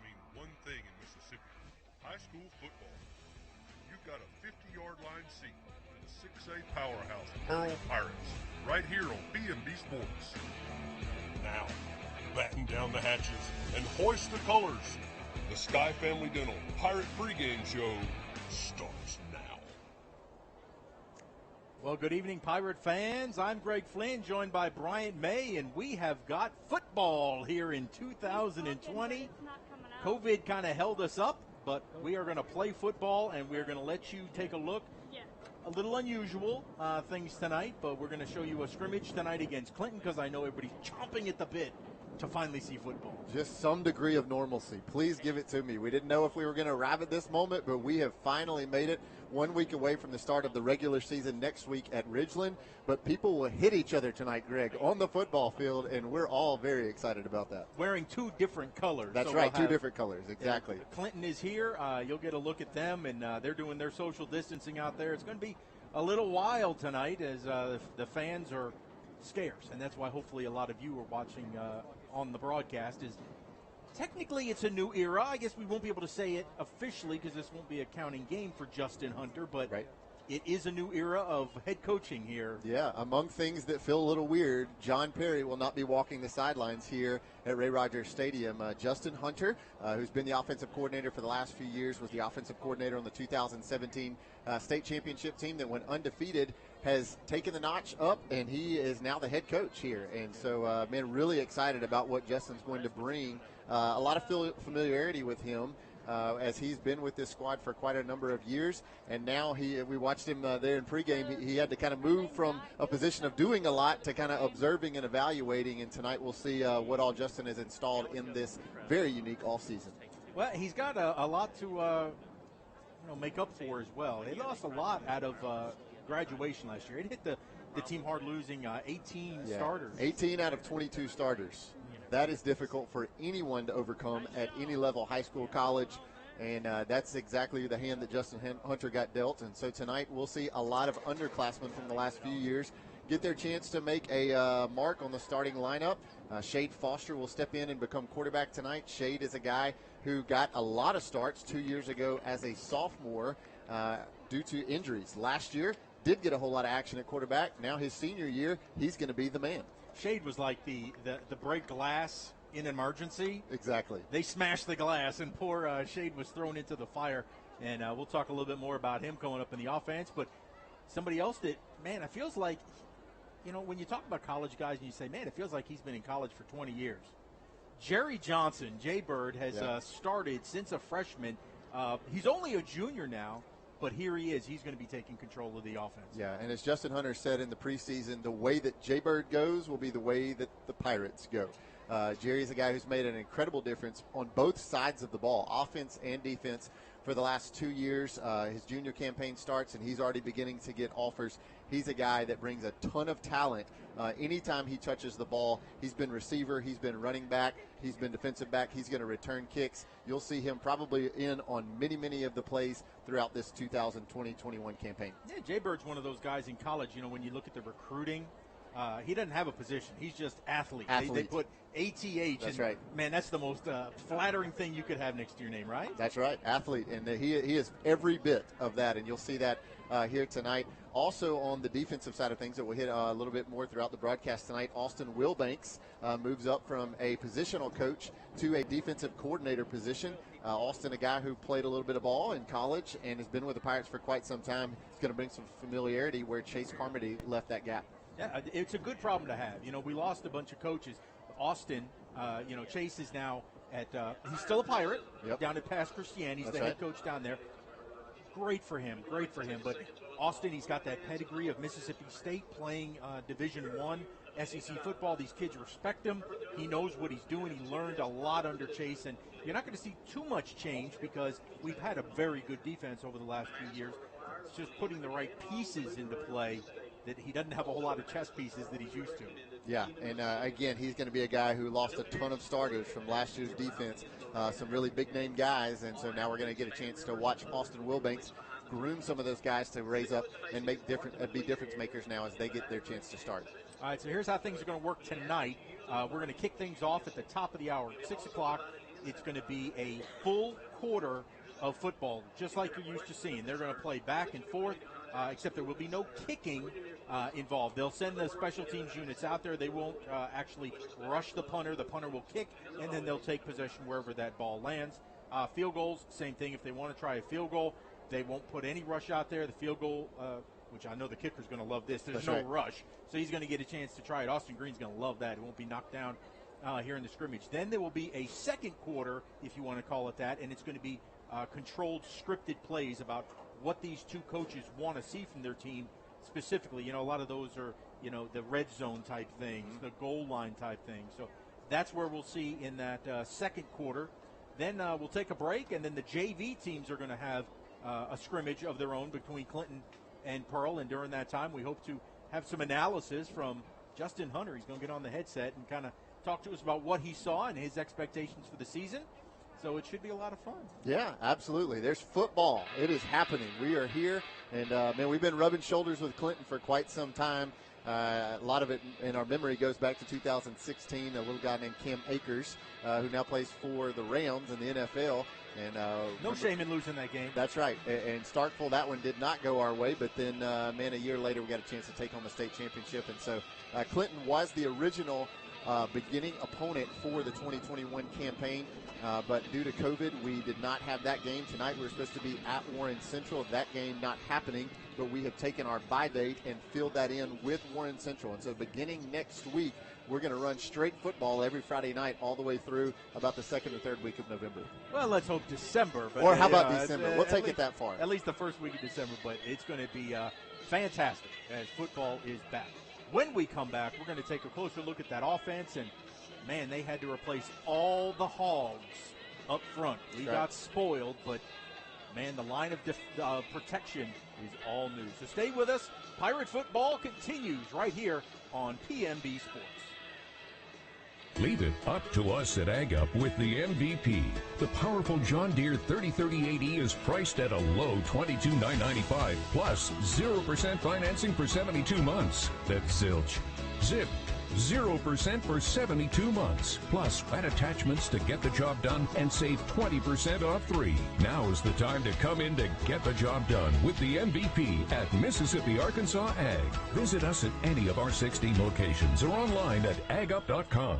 mean one thing in Mississippi: high school football. You've got a 50-yard line seat to the 6A powerhouse Pearl Pirates right here on B&B Sports. Now, batten down the hatches and hoist the colors. The Sky Family Dental Pirate Pregame Show starts now. Well, good evening, Pirate fans. I'm Greg Flynn, joined by Bryant May, and we have got football here in 2020. COVID kind of held us up, but we are going to play football, and we're going to let you take a look. A little unusual things tonight, but we're going to show you a scrimmage tonight against Clinton because I know everybody's chomping at the bit to finally see football. Just some degree of normalcy. Please give it to me. We didn't know if we were going to arrive at this moment, but we have finally made it 1 week away from the start of the regular season next week at Ridgeland. But people will hit each other tonight, Greg, on the football field, and we're all very excited about that. Wearing two different colors. That's right, two different colors, exactly. Clinton is here. You'll get a look at them, and they're doing their social distancing out there. It's going to be a little wild tonight as the fans are scarce, and that's why hopefully a lot of you are watching on the broadcast. Is technically it's a new era. I guess we won't be able to say it officially because this won't be a counting game for Justin Hunter, but it is a new era of head coaching here. Yeah, among things that feel a little weird, John Perry will not be walking the sidelines here at Ray Rogers Stadium. Justin Hunter, who's been the offensive coordinator for the last few years, was the offensive coordinator on the 2017 state championship team that went undefeated, has taken the notch up, and he is now the head coach here. And so, man, really excited about what Justin's going to bring. A lot of familiarity with him. As he's been with this squad for quite a number of years, and now we watched him there in pregame. He had to kind of move from a position of doing a lot to kind of observing and evaluating, and tonight we'll see what all Justin has installed in this very unique offseason. Well, he's got a lot to make up for as well. They lost a lot out of graduation last year. It hit the team hard, losing 18 starters. 18 out of 22 starters. That is difficult for anyone to overcome at any level, high school, college, and that's exactly the hand that Justin Hunter got dealt. And so tonight we'll see a lot of underclassmen from the last few years get their chance to make a mark on the starting lineup. Shade Foster will step in and become quarterback tonight. Shade is a guy who got a lot of starts 2 years ago as a sophomore due to injuries. Last year, did get a whole lot of action at quarterback. Now his senior year, he's going to be the man. Shade was like the break glass in emergency. Exactly. They smashed the glass, and poor Shade was thrown into the fire. And we'll talk a little bit more about him coming up in the offense. But somebody else that, man, it feels like, when you talk about college guys and you say, man, it feels like he's been in college for 20 years. Jerry Johnson, Jay Bird, has started since a freshman. He's only a junior now. But here he is. He's going to be taking control of the offense. Yeah, and as Justin Hunter said in the preseason, the way that Jay Bird goes will be the way that the Pirates go. Jerry's a guy who's made an incredible difference on both sides of the ball, offense and defense, for the last 2 years. His junior campaign starts, and he's already beginning to get offers. He's a guy that brings a ton of talent. Anytime he touches the ball, he's been receiver, he's been running back, he's been defensive back, he's going to return kicks. You'll see him probably in on many, many of the plays throughout this 2020-21 campaign. Yeah, Jay Bird's one of those guys in college, when you look at the recruiting, he doesn't have a position. He's just athlete. They put ATH. That's right. Man, that's the most flattering thing you could have next to your name, right? That's right, athlete. And he is every bit of that, and you'll see that here tonight. Also on the defensive side of things that we'll hit a little bit more throughout the broadcast tonight, Austin Wilbanks moves up from a positional coach to a defensive coordinator position. Austin, a guy who played a little bit of ball in college and has been with the Pirates for quite some time. He's going to bring some familiarity where Chase Carmody left that gap. Yeah, it's a good problem to have. We lost a bunch of coaches. Austin, Chase is now he's still a Pirate down at Pass Christian. He's the head coach down there. Great for him. But Austin, he's got that pedigree of Mississippi State playing Division I SEC football. These kids respect him. He knows what he's doing. He learned a lot under Chase, and you're not going to see too much change because we've had a very good defense over the last few years. It's just putting the right pieces into play that he doesn't have a whole lot of chess pieces that he's used to. Yeah, and again, he's going to be a guy who lost a ton of starters from last year's defense, some really big-name guys, and so now we're going to get a chance to watch Austin Wilbanks groom some of those guys to raise up and be difference makers now as they get their chance to start. All right, so here's how things are going to work tonight. We're going to kick things off at the top of the hour, 6 o'clock. it's going to be a full quarter of football, just like you're used to seeing. They're going to play back and forth, except there will be no kicking involved. They'll send the special teams units out there. They won't actually rush the punter. The punter will kick, and then they'll take possession wherever that ball lands. Field goals, same thing. If they want to try a field goal, they won't put any rush out there. The field goal, which I know the kicker's going to love this. There's no rush, so he's going to get a chance to try it. Austin Green's going to love that. It won't be knocked down here in the scrimmage. Then there will be a second quarter, if you want to call it that, and it's going to be controlled, scripted plays about what these two coaches want to see from their team specifically. You know, a lot of those are, you know, the red zone type things, the goal line type things. So that's where we'll see in that second quarter. Then we'll take a break, and then the JV teams are going to have a scrimmage of their own between Clinton and Pearl. And during that time, we hope to have some analysis from Justin Hunter. He's going to get on the headset and kind of talk to us about what he saw and his expectations for the season. So it should be a lot of fun. Yeah, absolutely. There's football. It is happening. We are here, and, man, we've been rubbing shoulders with Clinton for quite some time. A lot of it in our memory goes back to 2016, a little guy named Cam Akers, who now plays for the Rams in the NFL. And no shame in losing that game. That's right. And Starkville, that one did not go our way, but then, man, a year later we got a chance to take home the state championship. And so Clinton was the original beginning opponent for the 2021 campaign, but due to COVID, we did not have that game. Tonight we were supposed to be at Warren Central. That game not happening, but we have taken our bye date and filled that in with Warren Central. And so beginning next week, we're going to run straight football every Friday night all the way through about the second or third week of November. Well, let's hope December. But or how about December? We'll take it that far. At least the first week of December, but it's going to be fantastic as football is back. When we come back, we're going to take a closer look at that offense, and, man, they had to replace all the hogs up front. We got spoiled, but, man, the line of protection is all new. So stay with us. Pirate football continues right here on PMB Sports. Leave it up to us at Ag Up with the MVP. The powerful John Deere 303080 is priced at a low $22,995 plus 0% financing for 72 months. That's zilch. Zip. 0% for 72 months. Plus, add attachments to get the job done and save 20% off 3. Now is the time to come in to get the job done with the MVP at Mississippi Arkansas Ag. Visit us at any of our 16 locations or online at agup.com.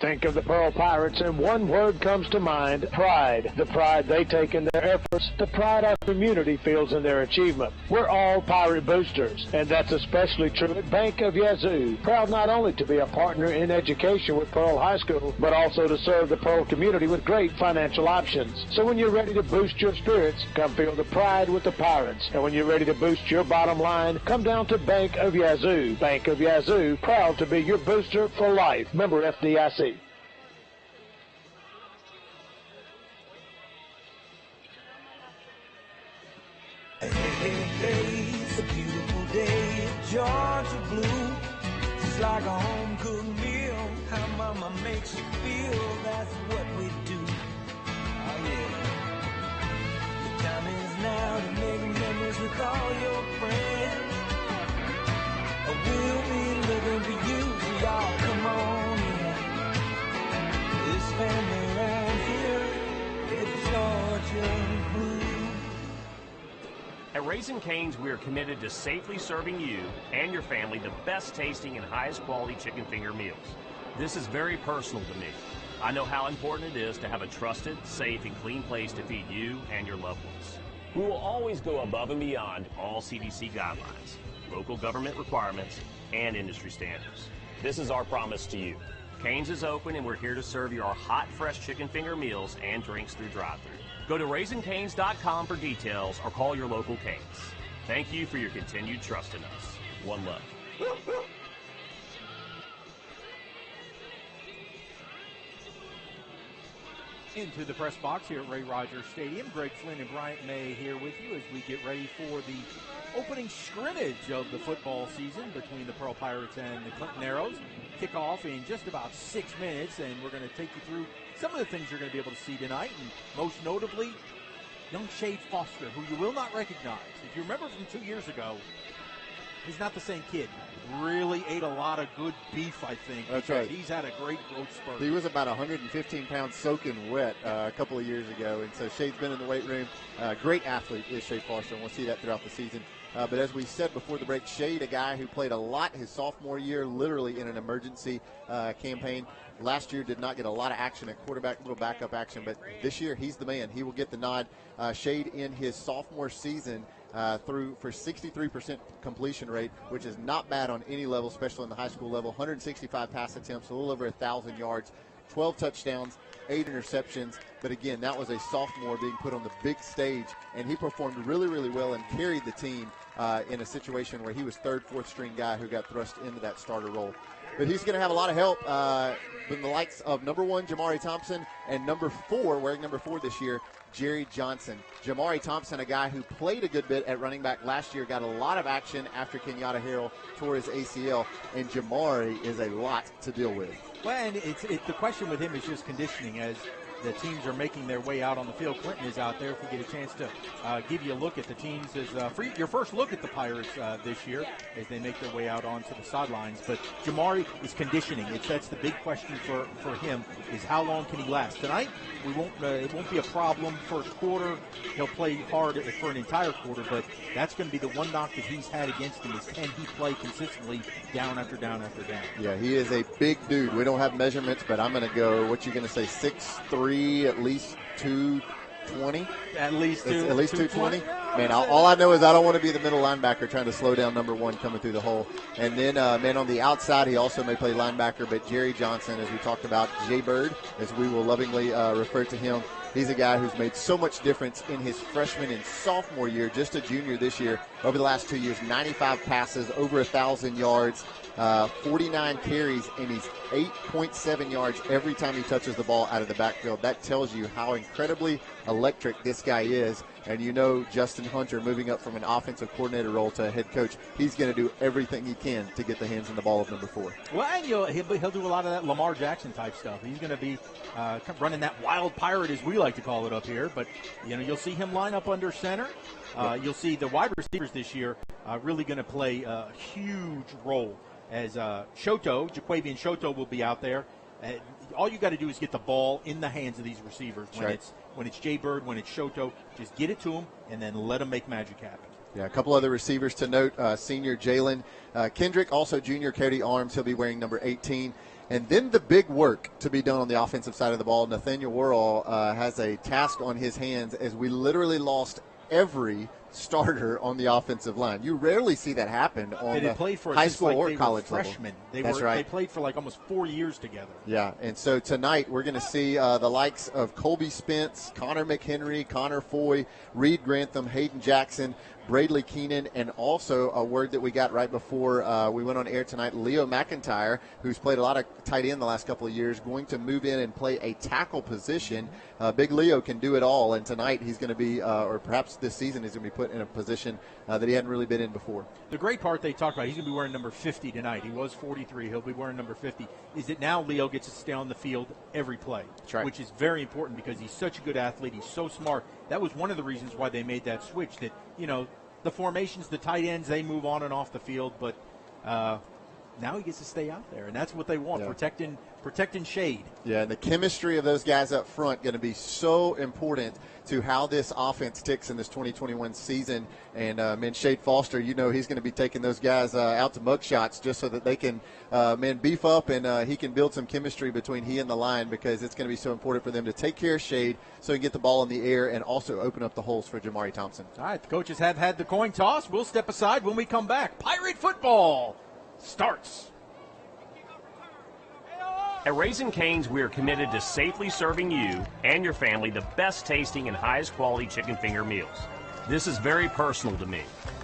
Think of the Pearl Pirates and one word comes to mind: pride. The pride they take in their efforts, the pride our community feels in their achievement. We're all Pirate boosters, and that's especially true at Bank of Yazoo. Proud not only to be a partner in education with Pearl High School, but also to serve the Pearl community with great financial options. So when you're ready to boost your spirits, come feel the pride with the Pirates. And when you're ready to boost your bottom line, come down to Bank of Yazoo. Bank of Yazoo, proud to be your booster for life. Member FDIC. It's a beautiful day in Georgia blue. It's like a home-cooked meal. How mama makes you feel, that's what we do. Oh, yeah. The time is now to make memories with all your friends. We'll be living for you, so y'all come on in. This family around here, it's Georgia blue. At Raising Cane's, we are committed to safely serving you and your family the best tasting and highest quality chicken finger meals. This is very personal to me. I know how important it is to have a trusted, safe, and clean place to feed you and your loved ones. We will always go above and beyond all CDC guidelines, local government requirements, and industry standards. This is our promise to you. Cane's is open, and we're here to serve you our hot, fresh chicken finger meals and drinks through drive-thru. Go to RaisingCanes.com for details or call your local Cane's. Thank you for your continued trust in us. One love. Into the press box here at Ray Rogers Stadium. Greg Flynn and Bryant May here with you as we get ready for the opening scrimmage of the football season between the Pearl Pirates and the Clinton Arrows. Kickoff in just about 6 minutes, and we're going to take you through some of the things you're going to be able to see tonight, and most notably, young Shade Foster, who you will not recognize. If you remember from 2 years ago, he's not the same kid. Really ate a lot of good beef, I think. That's right. He's had a great growth spurt. He was about 115 pounds soaking wet a couple of years ago, and so Shade's been in the weight room. Great athlete is Shade Foster, and we'll see that throughout the season. But as we said before the break, Shade, a guy who played a lot his sophomore year, literally in an emergency campaign. Last year did not get a lot of action at quarterback, little backup action, but this year he's the man. He will get the nod. Shade in his sophomore season threw for 63% completion rate, which is not bad on any level, especially on the high school level. 165 pass attempts, a little over 1,000 yards, 12 touchdowns, 8 interceptions. But again, that was a sophomore being put on the big stage, and he performed really, really well and carried the team in a situation where he was third, fourth string guy who got thrust into that starter role. But he's going to have a lot of help from the likes of number 1, Jamari Thompson, and number 4, wearing number 4 this year, Jerry Johnson. Jamari Thompson, a guy who played a good bit at running back last year, got a lot of action after Kenyatta Harrell tore his ACL, and Jamari is a lot to deal with. Well, and the question with him is just conditioning as the teams are making their way out on the field. Clinton is out there. If we get a chance to give you a look at the teams, as your first look at the Pirates this year as they make their way out onto the sidelines. But Jamari is conditioning. That's the big question for him is how long can he last? Tonight, it won't be a problem first quarter. He'll play hard for an entire quarter, but that's going to be the one knock that he's had against him is can he play consistently down after down after down. Yeah, he is a big dude. We don't have measurements, but I'm going to go, what you going to say, 6'3", at least 220? At least 220? Man, all I know is I don't want to be the middle linebacker trying to slow down number 1 coming through the hole. And then, man, on the outside, he also may play linebacker, but Jerry Johnson, as we talked about, J-Bird, as we will lovingly refer to him, he's a guy who's made so much difference in his freshman and sophomore year, just a junior this year. Over the last 2 years, 95 passes, over 1,000 yards, 49 carries, and he's 8.7 yards every time he touches the ball out of the backfield. That tells you how incredibly electric this guy is. And you know Justin Hunter moving up from an offensive coordinator role to a head coach, he's going to do everything he can to get the hands on the ball of number 4. Well, and he'll do a lot of that Lamar Jackson type stuff. He's going to be running that wild pirate, as we like to call it up here. But, you'll see him line up under center. You'll see the wide receivers this year really going to play a huge role as Jaquavian Shoto will be out there. All you got to do is get the ball in the hands of these receivers. When it's Jay Bird, when it's Shoto, just get it to them and then let them make magic happen. Yeah, a couple other receivers to note. Senior Jalen Kendrick, also junior Cody Arms. He'll be wearing number 18. And then the big work to be done on the offensive side of the ball. Nathaniel Worrell has a task on his hands as we literally lost every starter on the offensive line. You rarely see that happen on the high school or college level. That's right. They played for like almost 4 years together. Yeah, and so tonight we're going to see the likes of Colby Spence, Connor McHenry, Connor Foy, Reed Grantham, Hayden Jackson, Bradley Keenan, and also a word that we got right before we went on air tonight, Leo McIntyre, who's played a lot of tight end the last couple of years, going to move in and play a tackle position. Big Leo can do it all, and tonight he's going to be, or perhaps this season, he's going to be put in a position that he hadn't really been in before. The great part they talked about, he's going to be wearing number 50 tonight. He was 43. He'll be wearing number 50. Is that now Leo gets to stay on the field every play, That's right. Which is very important because he's such a good athlete. He's so smart. That was one of the reasons why they made that switch, that, the formations, the tight ends, they move on and off the field, but now he gets to stay out there, and that's what they want, protecting Shade. Yeah, and the chemistry of those guys up front going to be so important to how this offense ticks in this 2021 season. And, Shade Foster, he's going to be taking those guys out to mug shots just so that they can, beef up and he can build some chemistry between he and the line, because it's going to be so important for them to take care of Shade so he can get the ball in the air and also open up the holes for Jamari Thompson. All right, the coaches have had the coin toss. We'll step aside when we come back. Pirate football starts. At Raising Cane's, we are committed to safely serving you and your family the best tasting and highest quality chicken finger meals. This is very personal to me.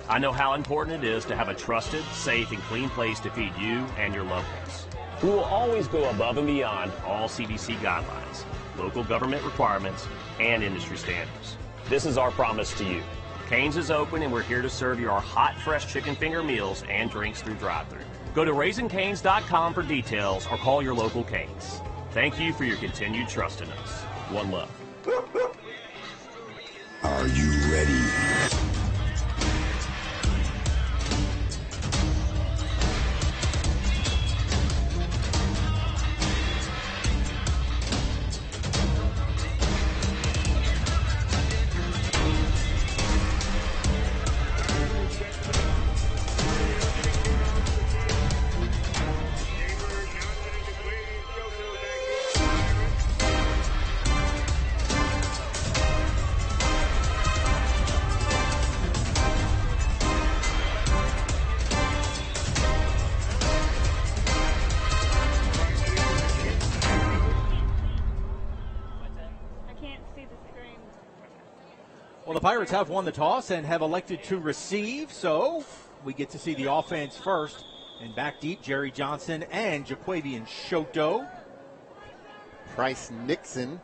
I know how important it is to have a trusted, safe, and clean place to feed you and your loved ones. We will always go above and beyond all CDC guidelines, local government requirements, and industry standards. This is our promise to you. Cane's is open, and we're here to serve you our hot, fresh chicken finger meals and drinks through drive-thru. Go to RaisingCanes.com for details or call your local Cane's. Thank you for your continued trust in us. One love. Are you ready? Well, the Pirates have won the toss and have elected to receive, so we get to see the offense first. And back deep, Jerry Johnson and Jaquavian Shoto. Bryce Nixon,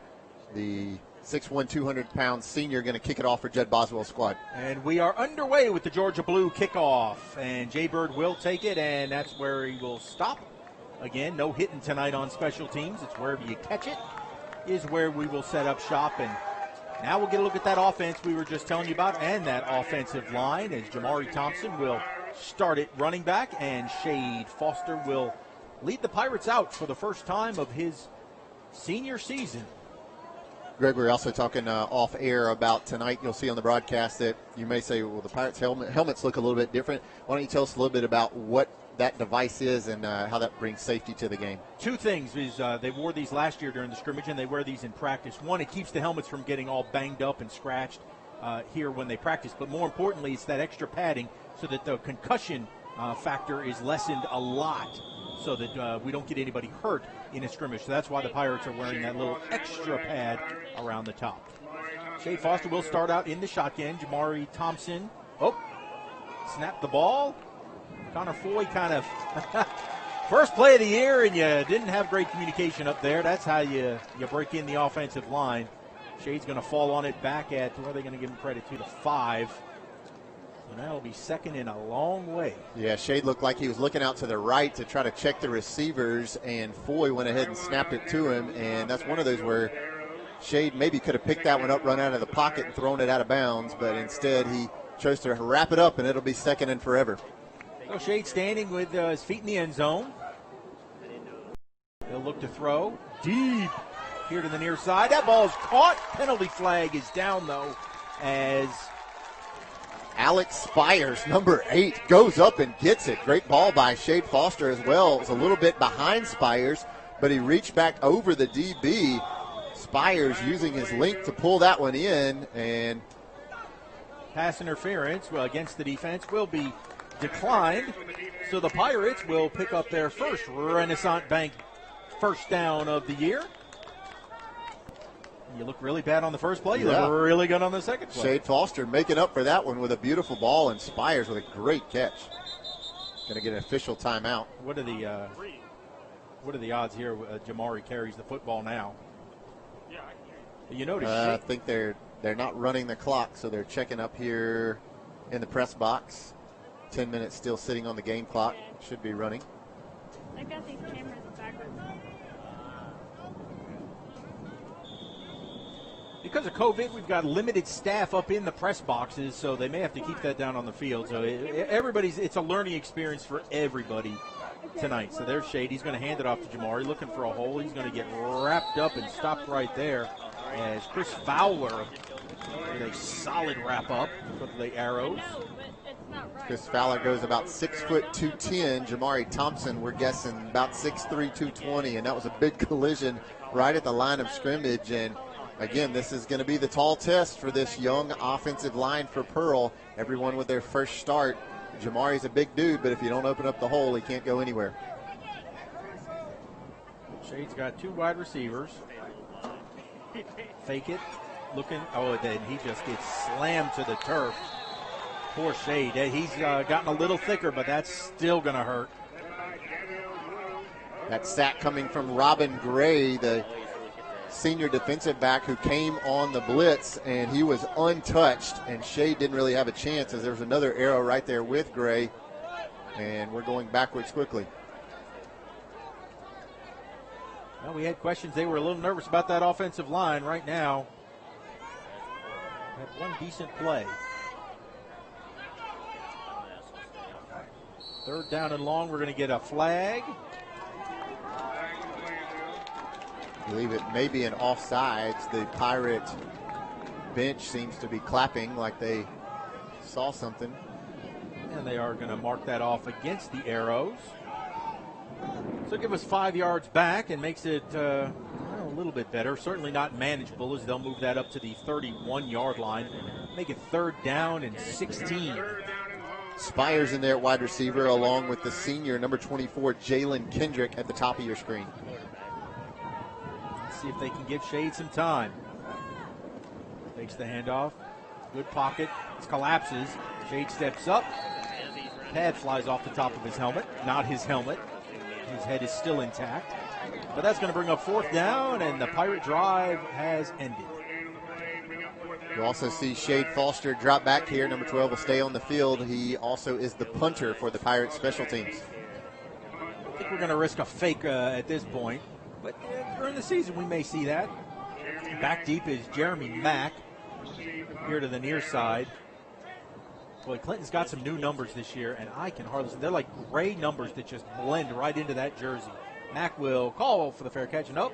the 6'1", 200-pound senior, going to kick it off for Jed Boswell's squad. And we are underway with the Georgia Blue kickoff. And Jay Bird will take it, and that's where he will stop. Again, no hitting tonight on special teams. It's wherever you catch it is where we will set up shop. And now we'll get a look at that offense we were just telling you about and that offensive line as Jamari Thompson will start it running back, and Shade Foster will lead the Pirates out for the first time of his senior season. Greg, we're also talking off air about tonight. You'll see on the broadcast that you may say, well, the Pirates' helmets look a little bit different. Why don't you tell us a little bit about what that device is and how that brings safety to the game? Two things is they wore these last year during the scrimmage, and they wear these in practice. One, it keeps the helmets from getting all banged up and scratched here when they practice. But more importantly, it's that extra padding so that the concussion factor is lessened a lot, so that we don't get anybody hurt in a scrimmage. So that's why the Pirates are wearing that little extra pad around the top. Shade Foster will start out in the shotgun. Jamari Thompson, snapped the ball. Connor Foy kind of first play of the year, and you didn't have great communication up there. That's how you break in the offensive line. Shade's going to fall on it back at, where are they going to give him credit to, the 5. So that'll be second in a long way. Yeah, Shade looked like he was looking out to the right to try to check the receivers, and Foy went ahead and snapped it to him, and that's one of those where Shade maybe could have picked that one up, run out of the pocket, and thrown it out of bounds, but instead he chose to wrap it up, and it'll be second and forever. So Shade standing with his feet in the end zone. He'll look to throw deep here to the near side. That ball's caught. Penalty flag is down, though, as Alex Spires, number 8, goes up and gets it. Great ball by Shade Foster as well. It was a little bit behind Spires, but he reached back over the DB. Spires using his length to pull that one in, and pass interference against the defense will be declined. So the Pirates will pick up their first Renaissance Bank first down of the year. You look really bad on the first play. You look really good on the second play. Shade Foster making up for that one with a beautiful ball, and Spires with a great catch. Going to get an official timeout. What are the odds here? Jamari carries the football now. You notice I think they're not running the clock, so they're checking up here in the press box. 10 minutes still sitting on the game clock. Should be running. I've got these cameras backwards. Because of COVID, we've got limited staff up in the press boxes, so they may have to keep that down on the field. So it's a learning experience for everybody tonight. So there's Shade. He's going to hand it off to Jamari, looking for a hole. He's going to get wrapped up and stopped right there as Chris Fowler with a solid wrap up for the Arrows. Chris Fowler goes about 6 foot 210. Jamari Thompson, we're guessing about 6'3", 220, and that was a big collision right at the line of scrimmage. And again, this is going to be the tall test for this young offensive line for Pearl. Everyone with their first start. Jamari's a big dude, but if you don't open up the hole, he can't go anywhere. Shade's got 2 wide receivers. Fake it, looking. Oh, then he just gets slammed to the turf. Poor Shade. He's gotten a little thicker, but that's still going to hurt. That sack coming from Robin Gray, the senior defensive back who came on the blitz, and he was untouched, and Shade didn't really have a chance as there was another arrow right there with Gray, and we're going backwards quickly. Well, we had questions. They were a little nervous about that offensive line right now. Had one decent play. 3rd down and long. We're going to get a flag. I believe it may be an offsides. The Pirate bench seems to be clapping like they saw something. And they are going to mark that off against the Arrows. So give us 5 yards back and makes it a little bit better. Certainly not manageable as they'll move that up to the 31-yard line. Make it 3rd down and 16. Spires in there at wide receiver along with the senior number 24, Jalen Kendrick at the top of your screen. Let's see if they can give Shade some time. Takes the handoff. Good pocket. This collapses. Shade steps up. Pad flies off the top of his helmet. Not his helmet. His head is still intact. But that's going to bring up 4th down, and the Pirate drive has ended. You also see Shade Foster drop back here. Number 12 will stay on the field. He also is the punter for the Pirates special teams. I think we're going to risk a fake at this point. But during the season, we may see that. Back deep is Jeremy Mack here to the near side. Boy, Clinton's got some new numbers this year, and I can hardly see. They're like gray numbers that just blend right into that jersey. Mack will call for the fair catch. Nope.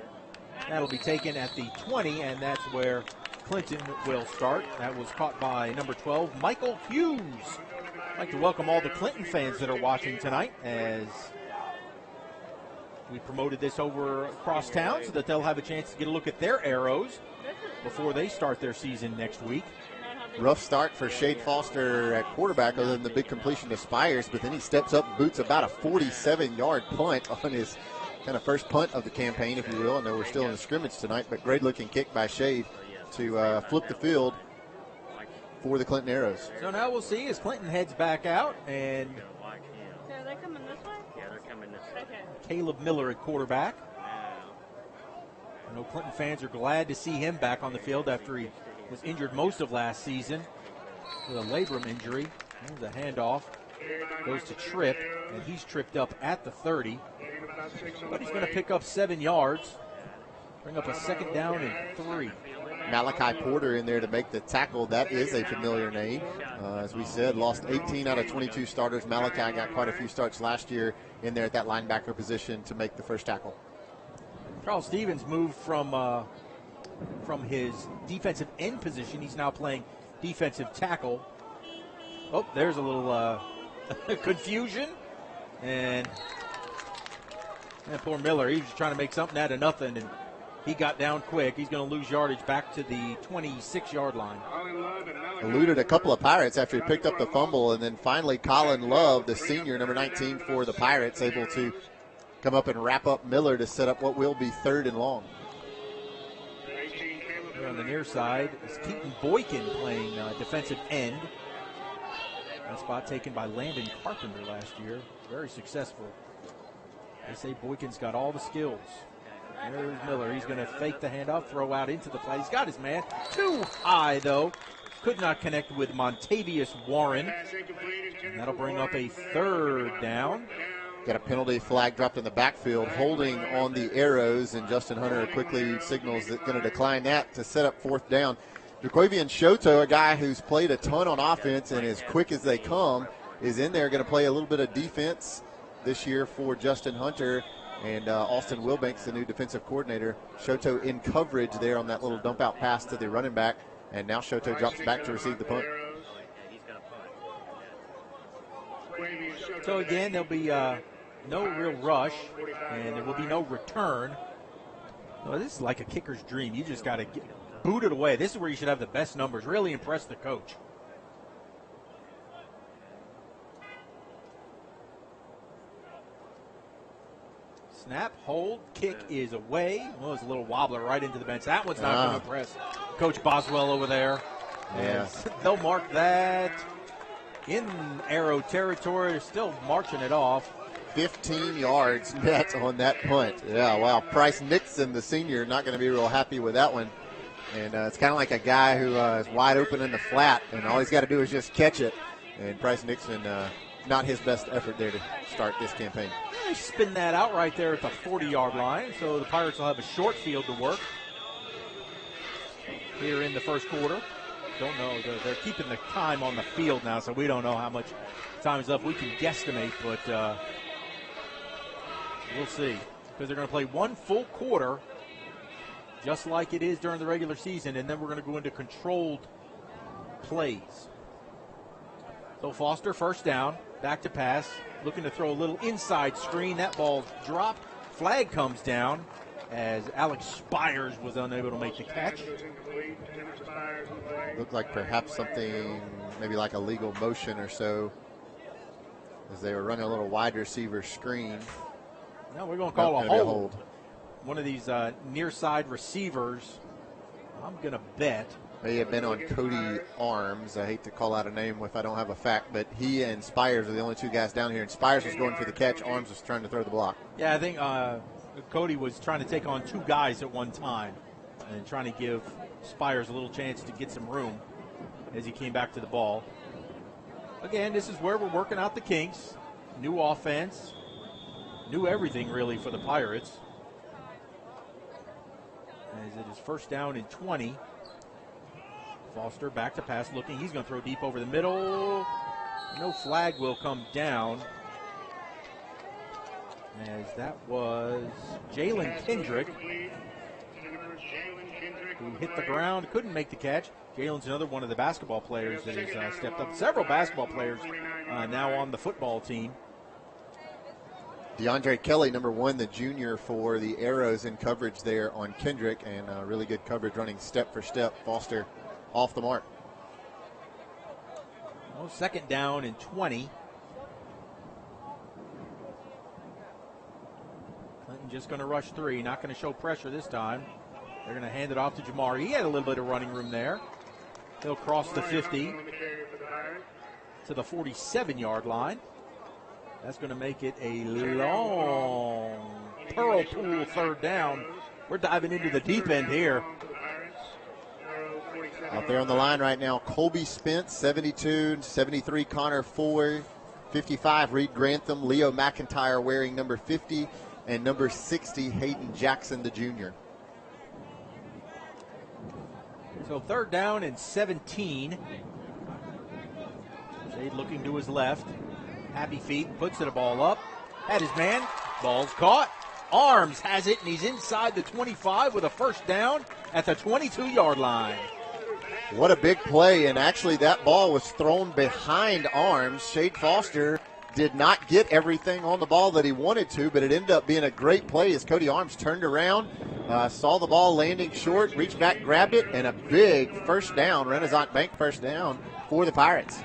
That'll be taken at the 20, and that's where Clinton will start. That was caught by number 12, Michael Hughes. I'd like to welcome all the Clinton fans that are watching tonight as we promoted this over across town so that they'll have a chance to get a look at their arrows before they start their season next week. Rough start for Shade Foster at quarterback other than the big completion to Spires, but then he steps up, boots about a 47-yard punt on his kind of first punt of the campaign, if you will. I know we're still in the scrimmage tonight, but great-looking kick by Shade to flip the field for the Clinton Arrows. So now we'll see as Clinton heads back out, and So are they coming this way? Yeah, they're coming this way. Okay. Caleb Miller at quarterback. I know Clinton fans are glad to see him back on the field after he was injured most of last season with a labrum injury. There's a handoff. Goes to Tripp, and he's tripped up at the 30. But he's going to pick up 7 yards. Bring up a 2nd down and 3. Malachi Porter in there to make the tackle. That is a familiar name. As we said, lost 18 out of 22 starters. Malachi got quite a few starts last year in there at that linebacker position to make the first tackle. Charles Stevens moved from his defensive end position. He's now playing defensive tackle. Oh, there's a little confusion. And poor Miller, he was just trying to make something out of nothing, and he got down quick. He's going to lose yardage back to the 26-yard line. Eluded a couple of Pirates after he picked up the fumble, and then finally Colin Love, the senior, number 19 for the Pirates, able to come up and wrap up Miller to set up what will be 3rd and long. Here on the near side is Keaton Boykin playing defensive end. That spot taken by Landon Carpenter last year. Very successful. They say Boykin's got all the skills. There's Miller. He's going to fake the handoff, throw out into the play. He's got his man. Too high, though. Could not connect with Montavious Warren. And that'll bring up a 3rd down. Got a penalty flag dropped in the backfield, holding on the Arrows, and Justin Hunter quickly signals that going to decline that to set up 4th down. Jaquavian Shoto, a guy who's played a ton on offense and as quick as they come, is in there going to play a little bit of defense this year for Justin Hunter. And Austin Wilbanks, the new defensive coordinator. Shoto in coverage there on that little dump out pass to the running back. And now Shoto drops back to receive the punt. So again, there'll be no real rush, and there will be no return. Well, this is like a kicker's dream. You just got to boot it away. This is where you should have the best numbers. Really impress the coach. Snap, hold, kick is away. Well, it's a little wobbler right into the bench. That one's not going to impress Coach Boswell over there. Yeah. They'll mark that in Arrow territory. They're still marching it off. 15 yards net on that punt. Yeah, wow. Bryce Nixon, the senior, not going to be real happy with that one. And it's kind of like a guy who is wide open in the flat, and all he's got to do is just catch it. And Bryce Nixon, not his best effort there to start this campaign. They spin that out right there at the 40-yard line, so the Pirates will have a short field to work here in the first quarter. Don't know. They're keeping the time on the field now, so we don't know how much time is left. We can guesstimate, but we'll see. Because they're going to play one full quarter, just like it is during the regular season, and then we're going to go into controlled plays. So Foster, first down, back to pass, looking to throw a little inside screen. That ball dropped. Flag comes down as Alex Spires was unable to make the catch. Looked like perhaps something maybe like a legal motion or so as they were running a little wide receiver screen. No, we're going to call a hold. One of these near side receivers, I'm going to bet, may have been on Cody Arms. I hate to call out a name if I don't have a fact, but he and Spires are the only two guys down here. And Spires was going for the catch. Arms was trying to throw the block. Yeah, I think Cody was trying to take on two guys at one time and trying to give Spires a little chance to get some room as he came back to the ball. Again, this is where we're working out the kinks. New offense. New everything, really, for the Pirates. As it is first down and 20. Foster back to pass looking. He's going to throw deep over the middle. No flag will come down. As that was Jalen Kendrick, who hit the ground, couldn't make the catch. Jalen's another one of the basketball players that has stepped up. Several basketball players now on the football team. DeAndre Kelly, number 1, the junior for the Arrows in coverage there on Kendrick, and really good coverage running step for step. Foster off the mark. Well, second down and 20. Clinton just going to rush 3, not going to show pressure this time. They're going to hand it off to Jamari. He had a little bit of running room there. He'll cross the 50 to the 47-yard line. That's going to make it a long Pearl Pool third down. We're diving into the deep end here. Out there on the line right now, Colby Spence, 72, 73, Connor Fuller, 55, Reed Grantham, Leo McIntyre wearing number 50, and number 60, Hayden Jackson, the junior. So third down and 17. Shade looking to his left. Happy feet, puts the ball up. Had his man. Ball's caught. Arms has it, and he's inside the 25 with a first down at the 22-yard line. What a big play, and actually that ball was thrown behind Arms. Shade Foster did not get everything on the ball that he wanted to, but it ended up being a great play as Cody Arms turned around, saw the ball landing short, reached back, grabbed it, and a big first down, Renaissance Bank first down for the Pirates.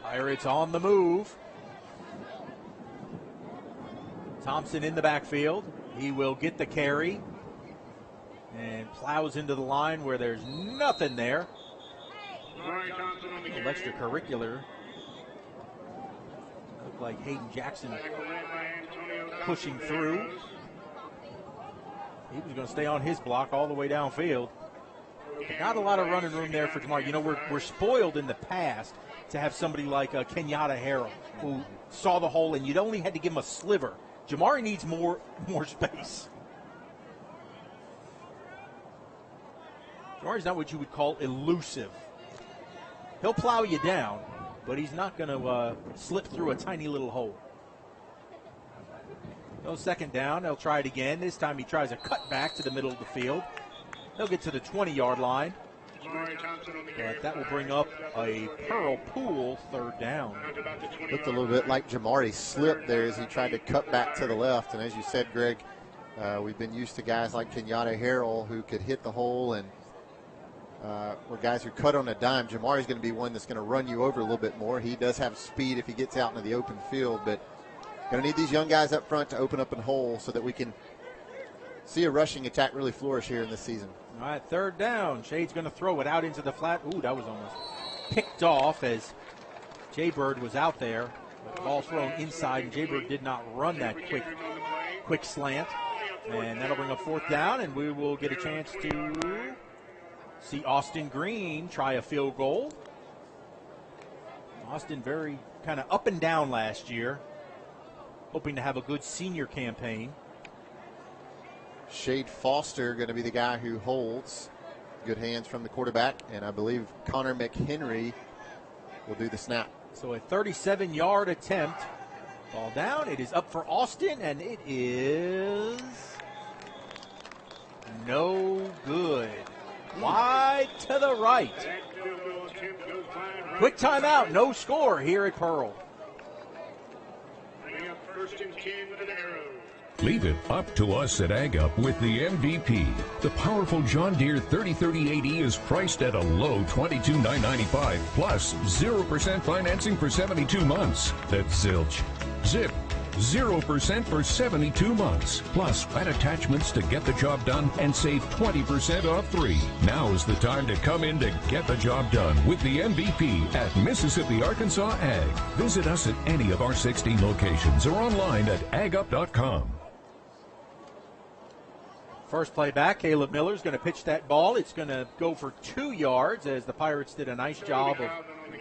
Pirates on the move. Thompson in the backfield. He will get the carry and plows into the line where there's nothing there. A little extracurricular. Looked like Hayden Jackson pushing through. He was going to stay on his block all the way downfield. But not a lot of running room there for Jamar. You know, we're spoiled in the past to have somebody like Kenyatta Harrell who saw the hole and you'd only had to give him a sliver. Jamari needs more space. Jamari's not what you would call elusive. He'll plow you down, but he's not going to slip through a tiny little hole. No second down. They'll try it again. This time he tries a cut back to the middle of the field. He'll get to the 20-yard line. But that will bring up a Pearl Pool third down. Looked a little bit like Jamari slipped there as he tried to cut back to the left. And as you said, Greg, we've been used to guys like Kenyatta Harrell who could hit the hole and or guys who cut on a dime. Jamari's going to be one that's going to run you over a little bit more. He does have speed if he gets out into the open field, but going to need these young guys up front to open up a hole so that we can see a rushing attack really flourish here in this season. All right, third down. Shade's going to throw it out into the flat. Ooh, that was almost picked off as Jaybird was out there. The ball thrown inside, and Jaybird did not run that quick slant. And that'll bring up fourth down, and we will get a chance to see Austin Green try a field goal. Austin very kind of up and down last year, hoping to have a good senior campaign. Shade Foster going to be the guy who holds. Good hands from the quarterback, and I believe Connor McHenry will do the snap. So a 37-yard attempt. Ball down. It is up for Austin, and it is no good. Wide to the right. Quick timeout. No score here at Pearl. Leave it up to us at Ag Up with the MVP. The powerful John Deere 303080 is priced at a low $22,995 plus 0% financing for 72 months. That's zilch. Zip. 0% for 72 months. Plus, add attachments to get the job done and save 20% off 3. Now is the time to come in to get the job done with the MVP at Mississippi Arkansas Ag. Visit us at any of our 16 locations or online at agup.com. First play back, Caleb Miller's going to pitch that ball. It's going to go for 2 yards as the Pirates did a nice job of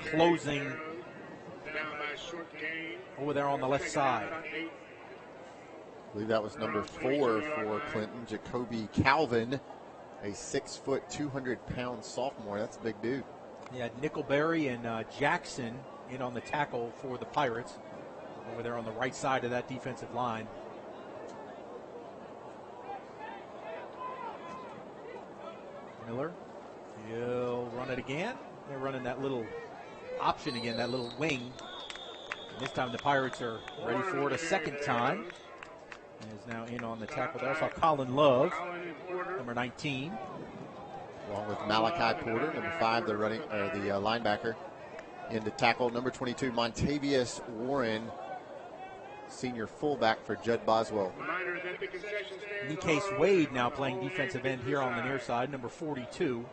closing over there on the left side. I believe that was number 4 for Clinton, Jacoby Calvin, a 6 foot, 200-pound sophomore. That's a big dude. Yeah, Nickelberry and Jackson in on the tackle for the Pirates over there on the right side of that defensive line. Miller, he'll run it again. They're running that little option again, that little wing. And this time the Pirates are ready for it a second time. And is now in on the tackle there. I saw Colin Love, number 19. Along with Malachi Porter, number 5, the linebacker. In to tackle number 22, Montavious Warren, senior fullback for Judd Boswell. Case Wade now playing defensive end here on the near side, number 42.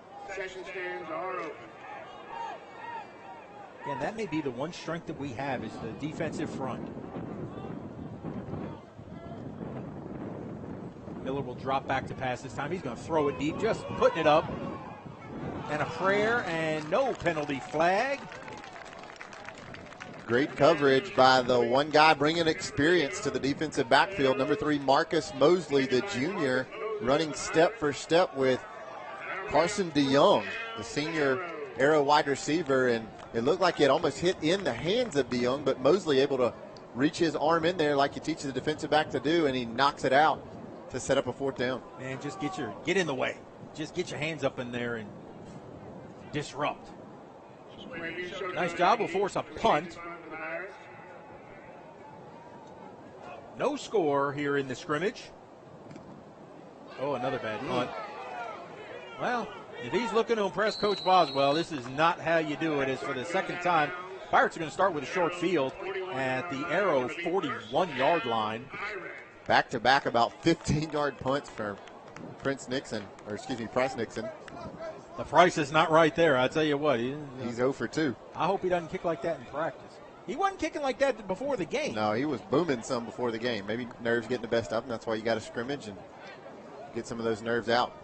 And that may be the one strength that we have is the defensive front. Miller will drop back to pass this time. He's going to throw it deep, just putting it up. And a prayer and no penalty flag. Great coverage by the one guy bringing experience to the defensive backfield. Number 3, Marcus Mosley, the junior, running step for step with Carson DeYoung, the senior Arrow wide receiver. And it looked like it almost hit in the hands of DeYoung, but Mosley able to reach his arm in there like you teach the defensive back to do, and he knocks it out to set up a 4th down. Man, just get in the way. Just get your hands up in there and disrupt. Nice job. Will force a punt. No score here in the scrimmage. Oh, another bad punt. Well, if he's looking to impress Coach Boswell, this is not how you do it. As for the second time, Pirates are going to start with a short field at the Arrow 41-yard line. Back-to-back about 15-yard punts for Price Nixon. The price is not right there. I tell you what. He's 0 for 2. I hope he doesn't kick like that in practice. He wasn't kicking like that before the game. No, he was booming some before the game. Maybe nerves getting the best of him. That's why you got a scrimmage and get some of those nerves out.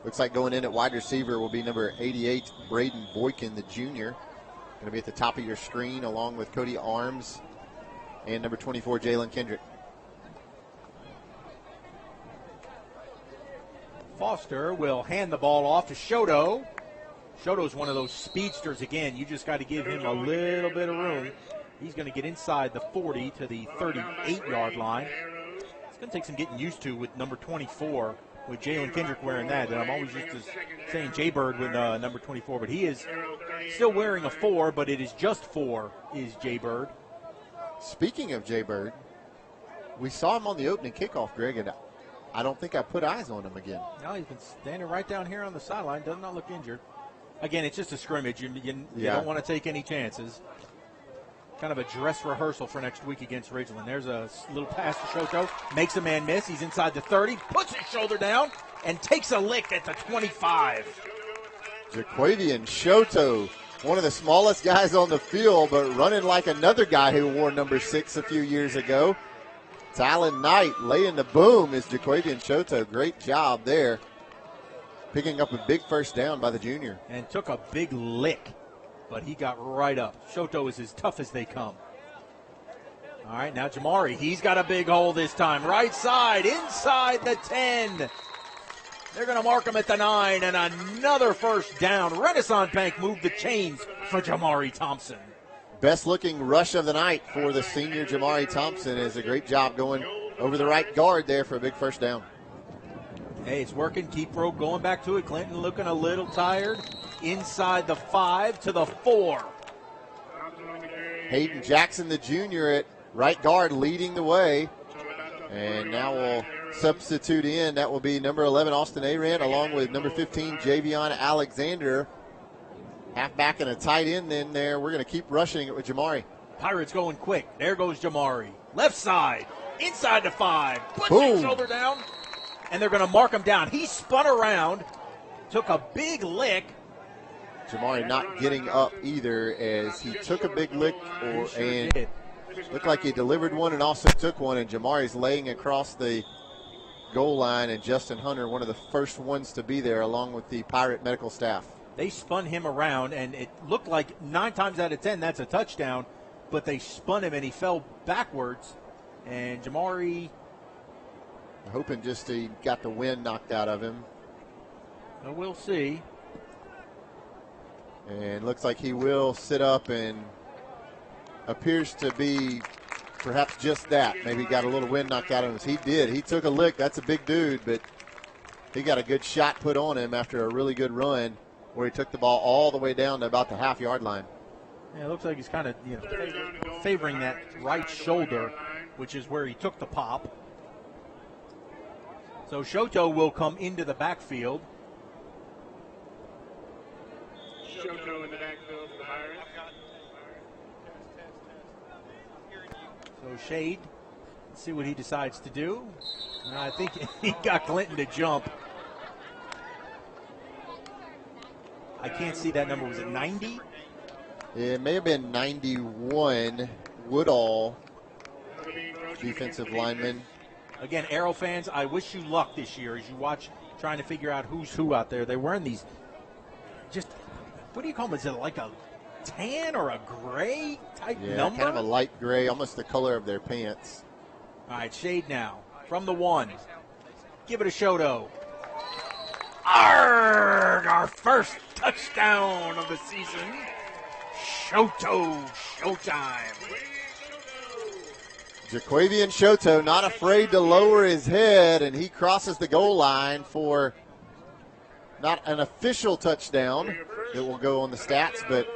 Looks like going in at wide receiver will be number 88, Braden Boykin, the junior. Going to be at the top of your screen along with Cody Arms and number 24, Jalen Kendrick. Foster will hand the ball off to Shoto. Shoto's one of those speedsters again. You just got to give him a little bit of room. He's going to get inside the 40 to the 38-yard line. It's going to take some getting used to with number 24, with Jalen Kendrick wearing that. And I'm always used to saying Jaybird with number 24, but he is still wearing a 4, but it is just 4 is Jaybird. Speaking of Jaybird, we saw him on the opening kickoff, Greg, and I don't think I put eyes on him again. No, he's been standing right down here on the sideline. Does not look injured. Again, it's just a scrimmage. You don't want to take any chances. Kind of a dress rehearsal for next week against Ridgeland. There's a little pass to Shoto. Makes a man miss. He's inside the 30. Puts his shoulder down and takes a lick at the 25. Jaquavian Shoto, one of the smallest guys on the field, but running like another guy who wore number 6 a few years ago. Talon Knight laying the boom is Jaquavian Shoto. Great job there. Picking up a big first down by the junior. And took a big lick, but he got right up. Shoto is as tough as they come. All right, now Jamari. He's got a big hole this time. Right side, inside the 10. They're going to mark him at the 9, and another first down. Renaissance Bank moved the chains for Jamari Thompson. Best looking rush of the night for the senior Jamari Thompson. Is a great job going over the right guard there for a big first down. Hey, it's working. Keeper going back to it. Clinton looking a little tired. Inside the 5 to the 4. Hayden Jackson, the junior, at right guard leading the way. And now we'll substitute in. That will be number 11, Austin Aran, along with number 15, Javion Alexander. Halfback and a tight end in there. We're going to keep rushing it with Jamari. Pirates going quick. There goes Jamari. left side, inside the 5, puts his shoulder down, and they're going to mark him down. He spun around, took a big lick. Jamari not getting up either as he took a big lick and looked like he delivered one and also took one, and Jamari's laying across the goal line, and Justin Hunter, one of the first ones to be there along with the Pirate medical staff. They spun him around, and it looked like 9 times out of 10 that's a touchdown, but they spun him and he fell backwards, and Jamari hoping just he got the wind knocked out of him. Well, we'll see. And looks like he will sit up, and appears to be perhaps just that. Maybe he got a little wind knocked out of him. He did. He took a lick. That's a big dude, but he got a good shot put on him after a really good run where he took the ball all the way down to about the half-yard line. Yeah, it looks like he's kind of favoring that right shoulder, which is where he took the pop. So Shoto will come into the backfield. Shoto in the backfield for the Pirates. So Shade, let's see what he decides to do. I think he got Clinton to jump. I can't see that number. Was it 90? It may have been 91. Woodall, defensive lineman. Again, Arrow fans, I wish you luck this year as you watch trying to figure out who's who out there. They're wearing these just, what do you call them? Is it like a tan or a gray type number? Kind of a light gray, almost the color of their pants. All right, Shade now from the 1. Give it a Shoto. Arrgh, our first touchdown of the season. Shoto, showtime. Jaquavian Shoto not afraid to lower his head, and he crosses the goal line for not an official touchdown. It will go on the stats, but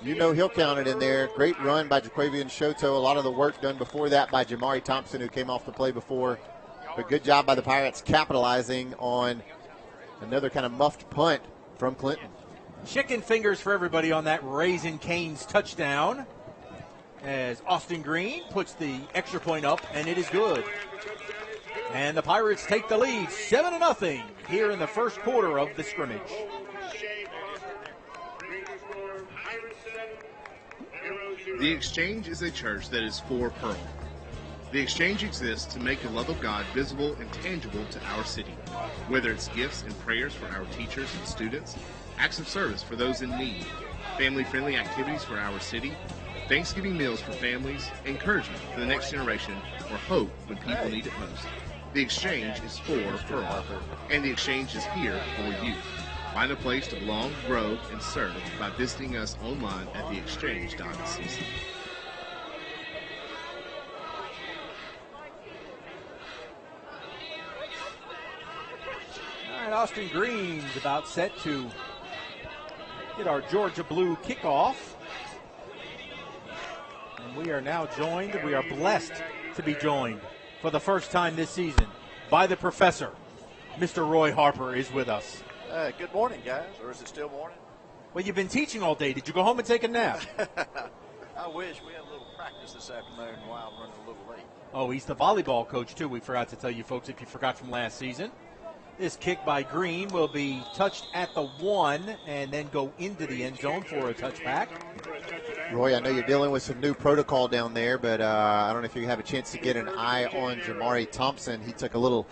you know he'll count it in there. Great run by Jaquavian Shoto. A lot of the work done before that by Jamari Thompson, who came off the play before. But good job by the Pirates capitalizing on another kind of muffed punt from Clinton. Chicken fingers for everybody on that Raising Cane's touchdown as Austin Green puts the extra point up, and it is good. And the Pirates take the lead 7-0 here in the first quarter of the scrimmage. The Exchange is a church that is for Pearl. The Exchange exists to make the love of God visible and tangible to our city. Whether it's gifts and prayers for our teachers and students, acts of service for those in need, family-friendly activities for our city, Thanksgiving meals for families, encouragement for the next generation, or hope when people need it most. The Exchange is for Pearl, and the Exchange is here for you. Find a place to belong, grow, and serve by visiting us online at theexchange.cc. All right, Austin Green's about set to get our Georgia Blue kickoff. And we are now joined, we are blessed to be joined for the first time this season by the professor. Mr. Roy Harper is with us. Good morning, guys. Or is it still morning? Well, you've been teaching all day. Did you go home and take a nap? I wish. We had a little practice this afternoon while I'm running a little late. Oh, he's the volleyball coach, too. We forgot to tell you, folks, if you forgot from last season. This kick by Green will be touched at the 1 and then go into the end zone for a touchback. Roy, I know you're dealing with some new protocol down there, but I don't know if you have a chance to get an eye on Jamari Thompson. He took a little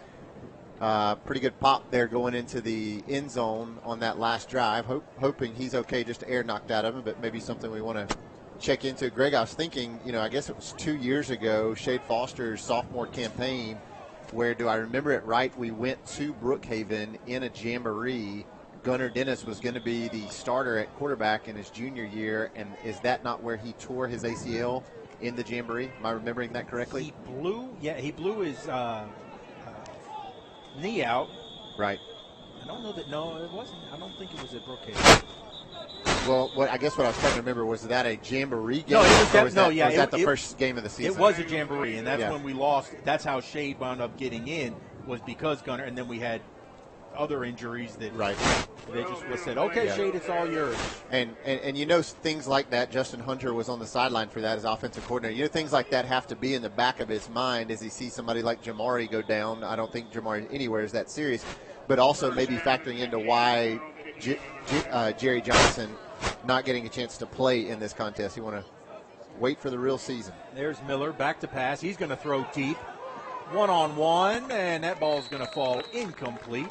pretty good pop there going into the end zone on that last drive. Hoping he's okay, just air knocked out of him, but maybe something we want to check into. Greg, I was thinking, I guess it was 2 years ago, Shade Foster's sophomore campaign, where, do I remember it right, we went to Brookhaven in a jamboree. Gunnar Dennis was going to be the starter at quarterback in his junior year, and is that not where he tore his ACL in the jamboree? Am I remembering that correctly? He blew his knee out. Right. I don't know that, no, it wasn't. I don't think it was at Brookhaven. Well, I guess what I was trying to remember, was that a jamboree game? No, it was that the first game of the season? It was a jamboree, and that's when we lost. That's how Shade wound up getting in, was because Gunnar, and then we had other injuries that right. They just said, okay, Shade, it's all yours. And things like that, Justin Hunter was on the sideline for that as offensive coordinator. Things like that have to be in the back of his mind as he sees somebody like Jamari go down. I don't think Jamari anywhere is that serious, but also maybe factoring into why Jerry Johnson not getting a chance to play in this contest. You want to wait for the real season. There's Miller, back to pass. He's going to throw deep. One-on-one, and that ball's going to fall incomplete.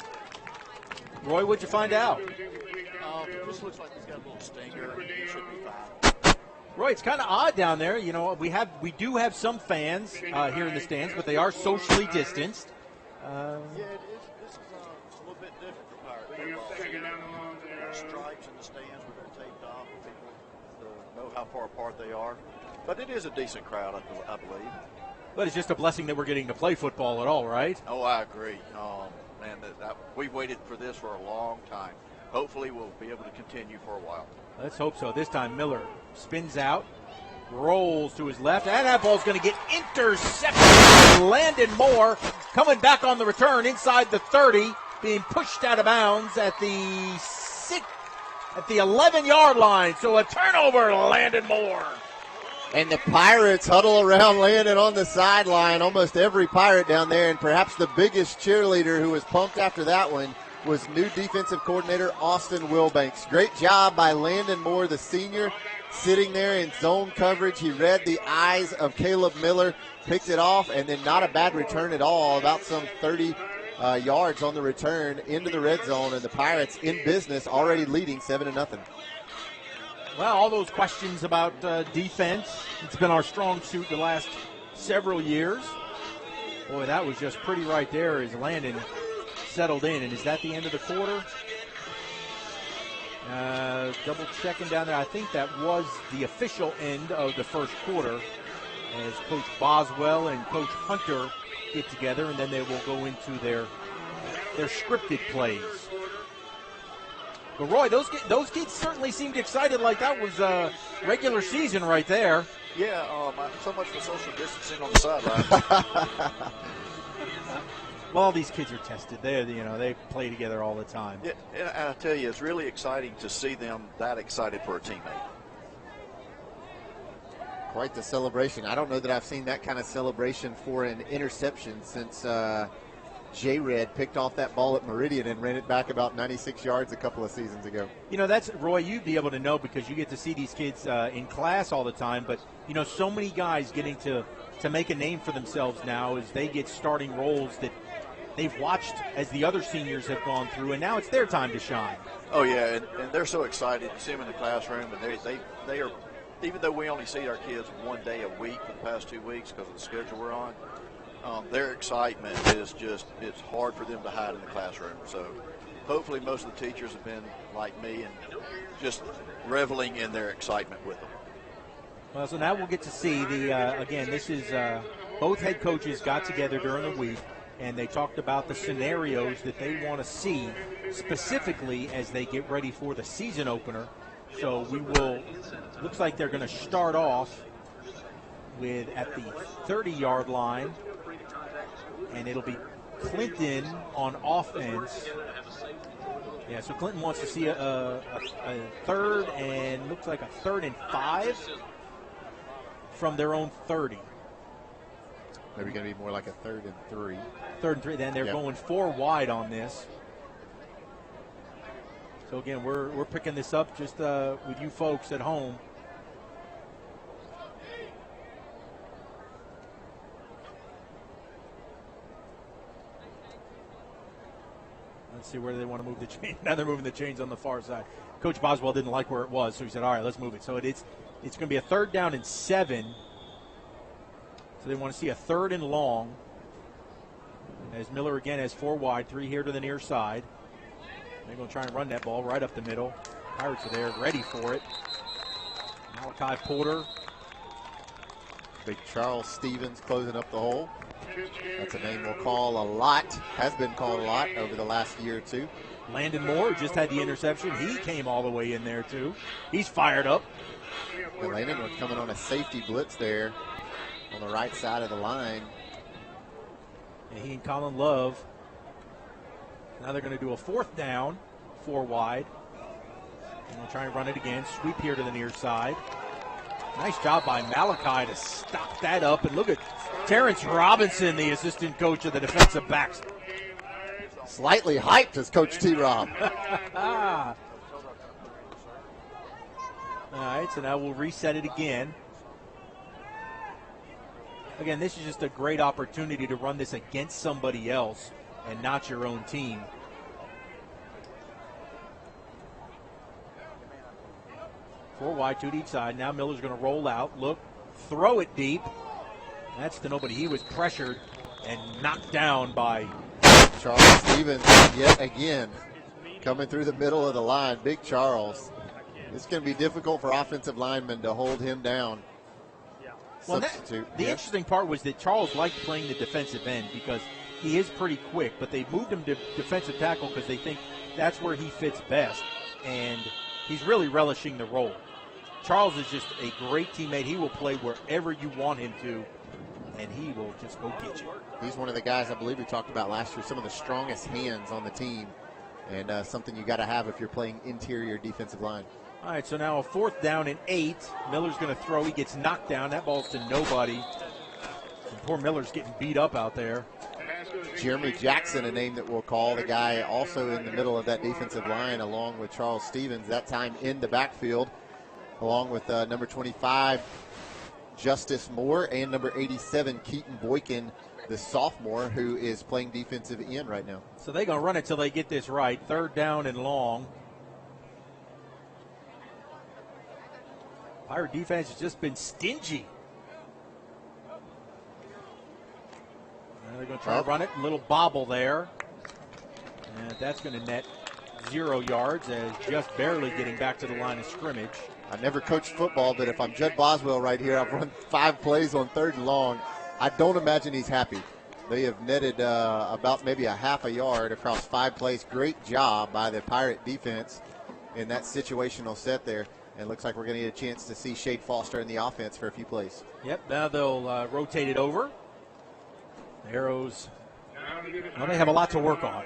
Roy, what'd you find out? It just looks like he's got a little stinger. He should be fine. Roy, it's kind of odd down there. We do have some fans here in the stands, but they are socially distanced. This is a little bit different for Pirate football. Stripes in the stands where they're taped off. People know how far apart they are. But it is a decent crowd, I believe. But it's just a blessing that we're getting to play football at all, right? Oh, I agree. Man, we've waited for this for a long time. Hopefully we'll be able to continue for a while. Let's hope so. This time Miller spins out, rolls to his left, and that ball's going to get intercepted. Landon Moore coming back on the return inside the 30, being pushed out of bounds at the 11-yard line. So a turnover, Landon Moore. And the Pirates huddle around Landon on the sideline. Almost every Pirate down there, and perhaps the biggest cheerleader who was pumped after that one was new defensive coordinator Austin Wilbanks. Great job by Landon Moore, the senior, sitting there in zone coverage. He read the eyes of Caleb Miller, picked it off, and then not a bad return at all, about some 30 yards on the return into the red zone, and the Pirates in business, already leading 7-0. Well, all those questions about defense, it's been our strong suit the last several years. Boy, that was just pretty right there as Landon settled in. And is that the end of the quarter? Double checking down there. I think that was the official end of the first quarter as Coach Boswell and Coach Hunter get together, and then they will go into their scripted plays. But Roy, those kids certainly seemed excited, like that was regular season right there. Yeah, so much for social distancing on the sideline. Well, all these kids are tested. They play together all the time. Yeah, and I tell you, it's really exciting to see them that excited for a teammate. Quite the celebration. I don't know that I've seen that kind of celebration for an interception since J-Red picked off that ball at Meridian and ran it back about 96 yards a couple of seasons ago. That's, Roy, you'd be able to know because you get to see these kids in class all the time. But, so many guys getting to make a name for themselves now as they get starting roles that they've watched as the other seniors have gone through, and now it's their time to shine. Oh, yeah, and they're so excited to see them in the classroom, and they are, even though we only see our kids one day a week for the past 2 weeks because of the schedule we're on, their excitement is it's hard for them to hide in the classroom. So hopefully most of the teachers have been like me and just reveling in their excitement with them. Well, so now we'll get to see again, this is both head coaches got together during the week, and they talked about the scenarios that they want to see specifically as they get ready for the season opener. So looks like they're going to start off with at the 30-yard line, and it'll be Clinton on offense. Yeah, so Clinton wants to see a third and looks like a 3rd and 5 from their own 30. Maybe going to be more like a 3rd and 3. 3rd and 3. Then they're going 4 wide on this. So again, we're picking this up just with you folks at home. Let's see where they want to move the chain. Now they're moving the chains on the far side. Coach Boswell didn't like where it was, so he said, all right, let's move it. So it's going to be a 3rd down and 7. So they want to see a 3rd and long. As Miller again has 4 wide, 3 here to the near side. They're going to try and run that ball right up the middle. Pirates are there, ready for it. Malachi Porter. Big Charles Stevens closing up the hole. That's a name we'll call a lot, has been called a lot over the last year or two. Landon Moore just had the interception. He came all the way in there, too. He's fired up. And Landon was coming on a safety blitz there on the right side of the line. And he and Colin Love Now they're going to do a 4th down, 4 wide. And we'll try and run it again. Sweep here to the near side. Nice job by Malachi to stop that up. And look at Terrence Robinson, the assistant coach of the defensive backs. Slightly hyped as Coach T-Rob. All right, so now we'll reset it again. Again, this is just a great opportunity to run this against somebody else and not your own team. Four wide, 2 to each side. Now Miller's going to roll out, look, throw it deep. That's to nobody. He was pressured and knocked down by Charles Stevens yet again. Coming through the middle of the line, Big Charles. It's going to be difficult for offensive linemen to hold him down. Well, the interesting part was that Charles liked playing the defensive end because he is pretty quick, but they moved him to defensive tackle because they think that's where he fits best, and he's really relishing the role. Charles is just a great teammate. He will play wherever you want him to, and he will just go get you. He's one of the guys I believe we talked about last year, some of the strongest hands on the team, and something you got to have if you're playing interior defensive line. All right, so now a 4th down and 8. Miller's going to throw. He gets knocked down. That ball's to nobody. And poor Miller's getting beat up out there. Jeremy Jackson, a name that we'll call, the guy also in the middle of that defensive line along with Charles Stevens, that time in the backfield, along with number 25, Justice Moore, and number 87, Keaton Boykin, the sophomore, who is playing defensive end right now. So they're going to run it till they get this right. 3rd down and long. Pirate defense has just been stingy. Now they're going to try to run it. A little bobble there. And that's going to net 0 yards as just barely getting back to the line of scrimmage. I never coached football, but if I'm Judd Boswell right here, I've run 5 plays on 3rd and long. I don't imagine he's happy. They have netted about maybe a half a yard across 5 plays. Great job by the Pirate defense in that situational set there. And looks like we're going to get a chance to see Shade Foster in the offense for a few plays. Yep, now they'll rotate it over. The Arrows, well, they have a lot to work on.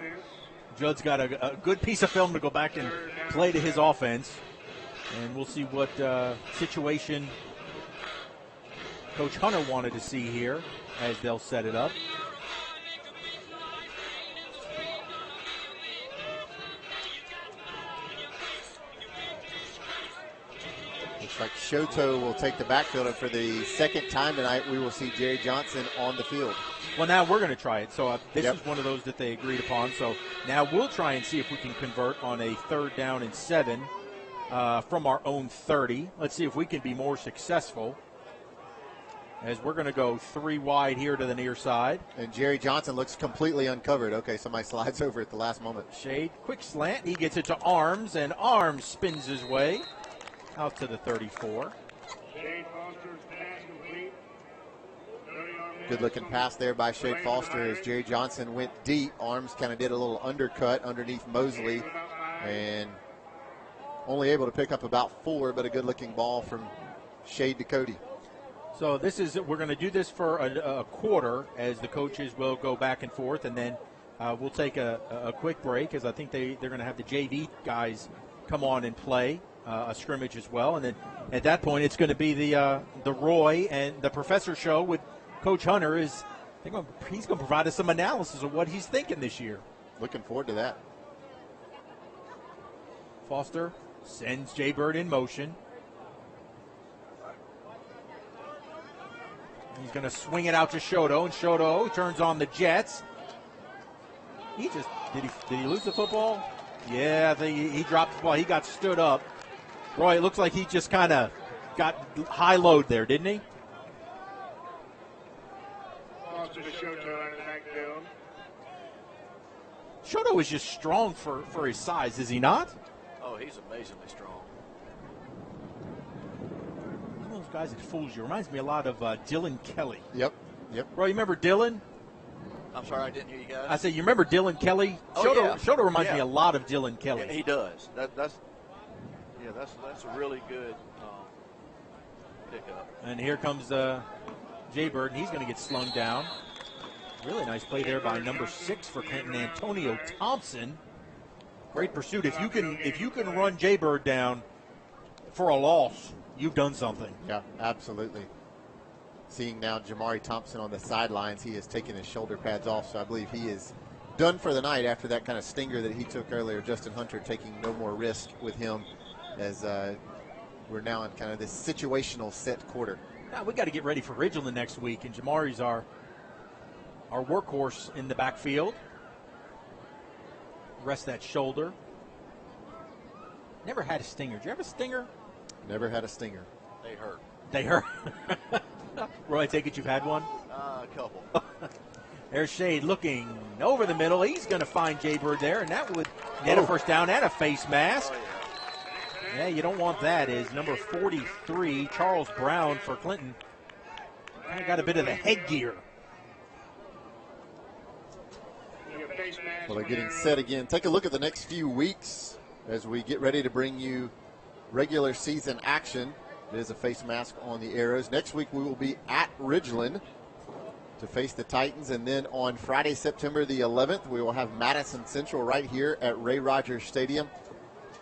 Judd's got a good piece of film to go back and play to his offense. And we'll see what situation Coach Hunter wanted to see here as they'll set it up. Looks like Shoto will take the backfield, and for the 2nd time tonight, we will see Jerry Johnson on the field. Well, now we're going to try it. So this is one of those that they agreed upon. So now we'll try and see if we can convert on a 3rd down and 7 from our own 30. Let's see if we can be more successful, as we're going to go 3 wide here to the near side. And Jerry Johnson looks completely uncovered. Okay, somebody slides over at the last moment. Shade, quick slant. He gets it to Arms, and Arms spins his way out to the 34. Good-looking pass there by Shade Foster as Jerry Johnson went deep. Arms kind of did a little undercut underneath Mosley, and only able to pick up about 4, but a good-looking ball from Shade to Cody. So we're going to do this for a quarter, as the coaches will go back and forth, and then we'll take a quick break, as I think they're going to have the JV guys come on and play a scrimmage as well. And then at that point, it's going to be the Roy and the Professor show with Coach Hunter. He's going to provide us some analysis of what he's thinking this year. Looking forward to that. Foster sends Jay Bird in motion. He's going to swing it out to Shoto, and Shoto turns on the Jets. Did he lose the football? Yeah, I think he dropped the ball. He got stood up. Roy, it looks like he just kind of got high load there, didn't he? Shoto is just strong for his size, is he not? Oh, he's amazingly strong. One of those guys that fools you. Reminds me a lot of Dylan Kelly. Yep. Roy, you remember Dylan? I'm sorry, I didn't hear you guys. I said, you remember Dylan Kelly? Oh, Shoto reminds me a lot of Dylan Kelly. Yeah, he does. That's a really good pickup. And here comes Jay Bird, and he's going to get slung down. Really nice play there by number 6 for Clinton, Antonio Thompson. Great pursuit. If you can run Jaybird down for a loss, you've done something. Yeah, absolutely. Seeing now Jamari Thompson on the sidelines, he has taken his shoulder pads off, so I believe he is done for the night after that kind of stinger that he took earlier. Justin Hunter taking no more risk with him as we're now in kind of this situational set quarter. Now we got to get ready for Ridgeland next week, and Jamari's our workhorse in the backfield. Rest that shoulder. Never had a stinger. Did you have a stinger? Never had a stinger. They hurt. They hurt. Roy, I take it you've had one? A couple. There's Shade looking over the middle. He's going to find Jaybird there, and that would net a first down and a face mask. Oh, yeah, you don't want that. Is number 43, Charles Brown for Clinton. Kind of got a bit of the headgear. Well, they're getting set again. Take a look at the next few weeks as we get ready to bring you regular season action. There's a face mask on the arrows. Next week we will be at Ridgeland to face the Titans. And then on Friday, September the 11th, we will have Madison Central right here at Ray Rogers Stadium.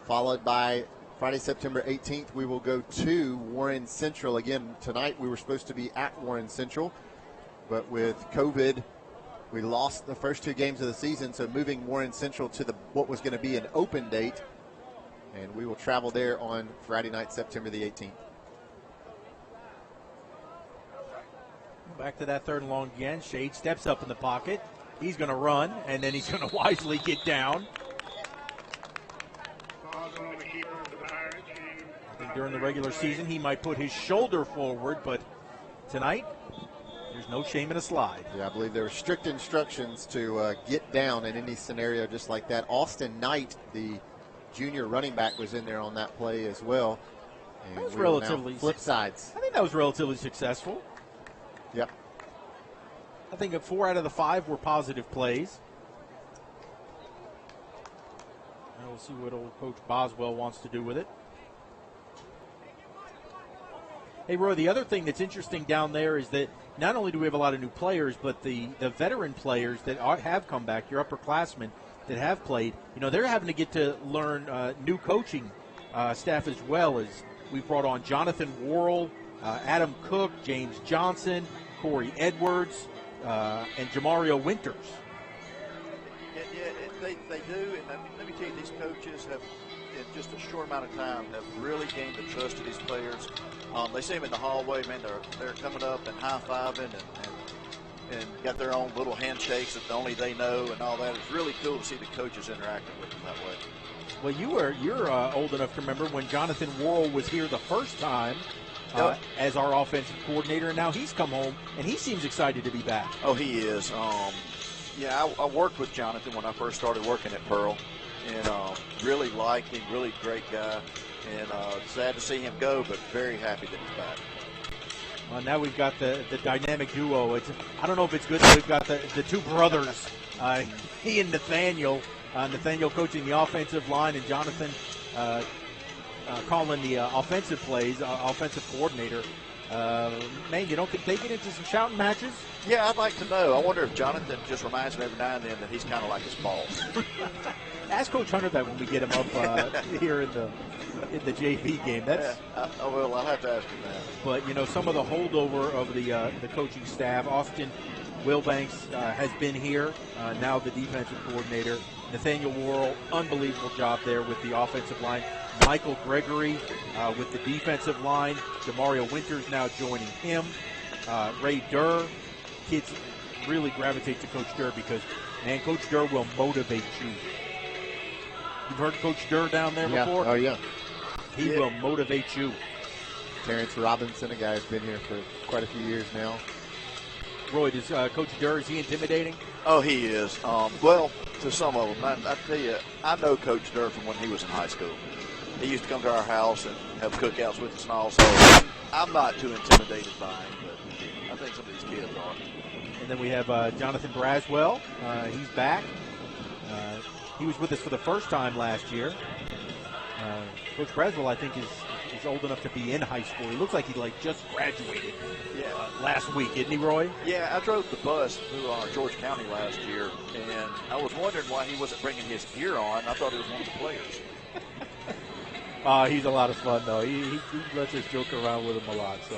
Followed by Friday, September 18th, we will go to Warren Central. Again, tonight we were supposed to be at Warren Central, but with COVID, we lost the first 2 games of the season, so moving Warren Central to what was going to be an open date. And we will travel there on Friday night, September the 18th. Back to that 3rd and long again. Shade steps up in the pocket. He's going to run, and then he's going to wisely get down. I think during the regular season he might put his shoulder forward, but tonight there's no shame in a slide. Yeah, I believe there were strict instructions to get down in any scenario just like that. Austin Knight, the junior running back, was in there on that play as well. And that was relatively flip sides. I think that was relatively successful. Yep. I think 4 out of the 5 were positive plays. And we'll see what old Coach Boswell wants to do with it. Hey, Roy, the other thing that's interesting down there is that not only do we have a lot of new players, but the veteran players that have come back, your upperclassmen that have played, they're having to get to learn new coaching staff as well. As we brought on Jonathan Worrell, Adam Cook, James Johnson, Corey Edwards, and Jamario Winters. Yeah, they do. And let me tell you, these coaches have, in just a short amount of time, have really gained the trust of these players. They see them in the hallway, man, they're coming up and high-fiving and got their own little handshakes that only they know and all that. It's really cool to see the coaches interacting with them that way. Well, you're old enough to remember when Jonathan Worrell was here the first time as our offensive coordinator, and now he's come home, and he seems excited to be back. Oh, he is. I worked with Jonathan when I first started working at Pearl, and really liked him, really great guy, and sad to see him go, but very happy that he's back. Well, now we've got the dynamic duo. I don't know if it's good that we've got the 2 brothers, he and Nathaniel. Nathaniel coaching the offensive line, and Jonathan calling the offensive plays, offensive coordinator. Man, you don't think they get into some shouting matches? Yeah, I'd like to know. I wonder if Jonathan just reminds him every now and then that he's kind of like his boss. Ask Coach Hunter that when we get him up here in the JV game. That's well, I'll have to ask him that. But some of the holdover of the coaching staff. Austin Wilbanks has been here, now the defensive coordinator. Nathaniel Worrell, unbelievable job there with the offensive line. Michael Gregory with the defensive line. Jamario Winters now joining him. Ray Durr. Kids really gravitate to Coach Durr because, man, Coach Durr will motivate you. You've heard Coach Durr down there before? Oh, yeah. He will motivate you. Terrence Robinson, a guy who's been here for quite a few years now. Roy, does Coach Durr, is he intimidating? Oh, he is. Well, to some of them. I tell you, I know Coach Durr from when he was in high school. He used to come to our house and have cookouts with us and all. So I'm not too intimidated by him, but I think some of these kids are. And then we have Jonathan Braswell. He's back. He was with us for the first time last year. Coach Braswell, I think, is He's old enough to be in high school. He looks like he just graduated last week, isn't he, Roy? Yeah, I drove the bus through George County last year, and I was wondering why he wasn't bringing his gear on. I thought he was one of the players. He's a lot of fun, though. He lets us joke around with him a lot. So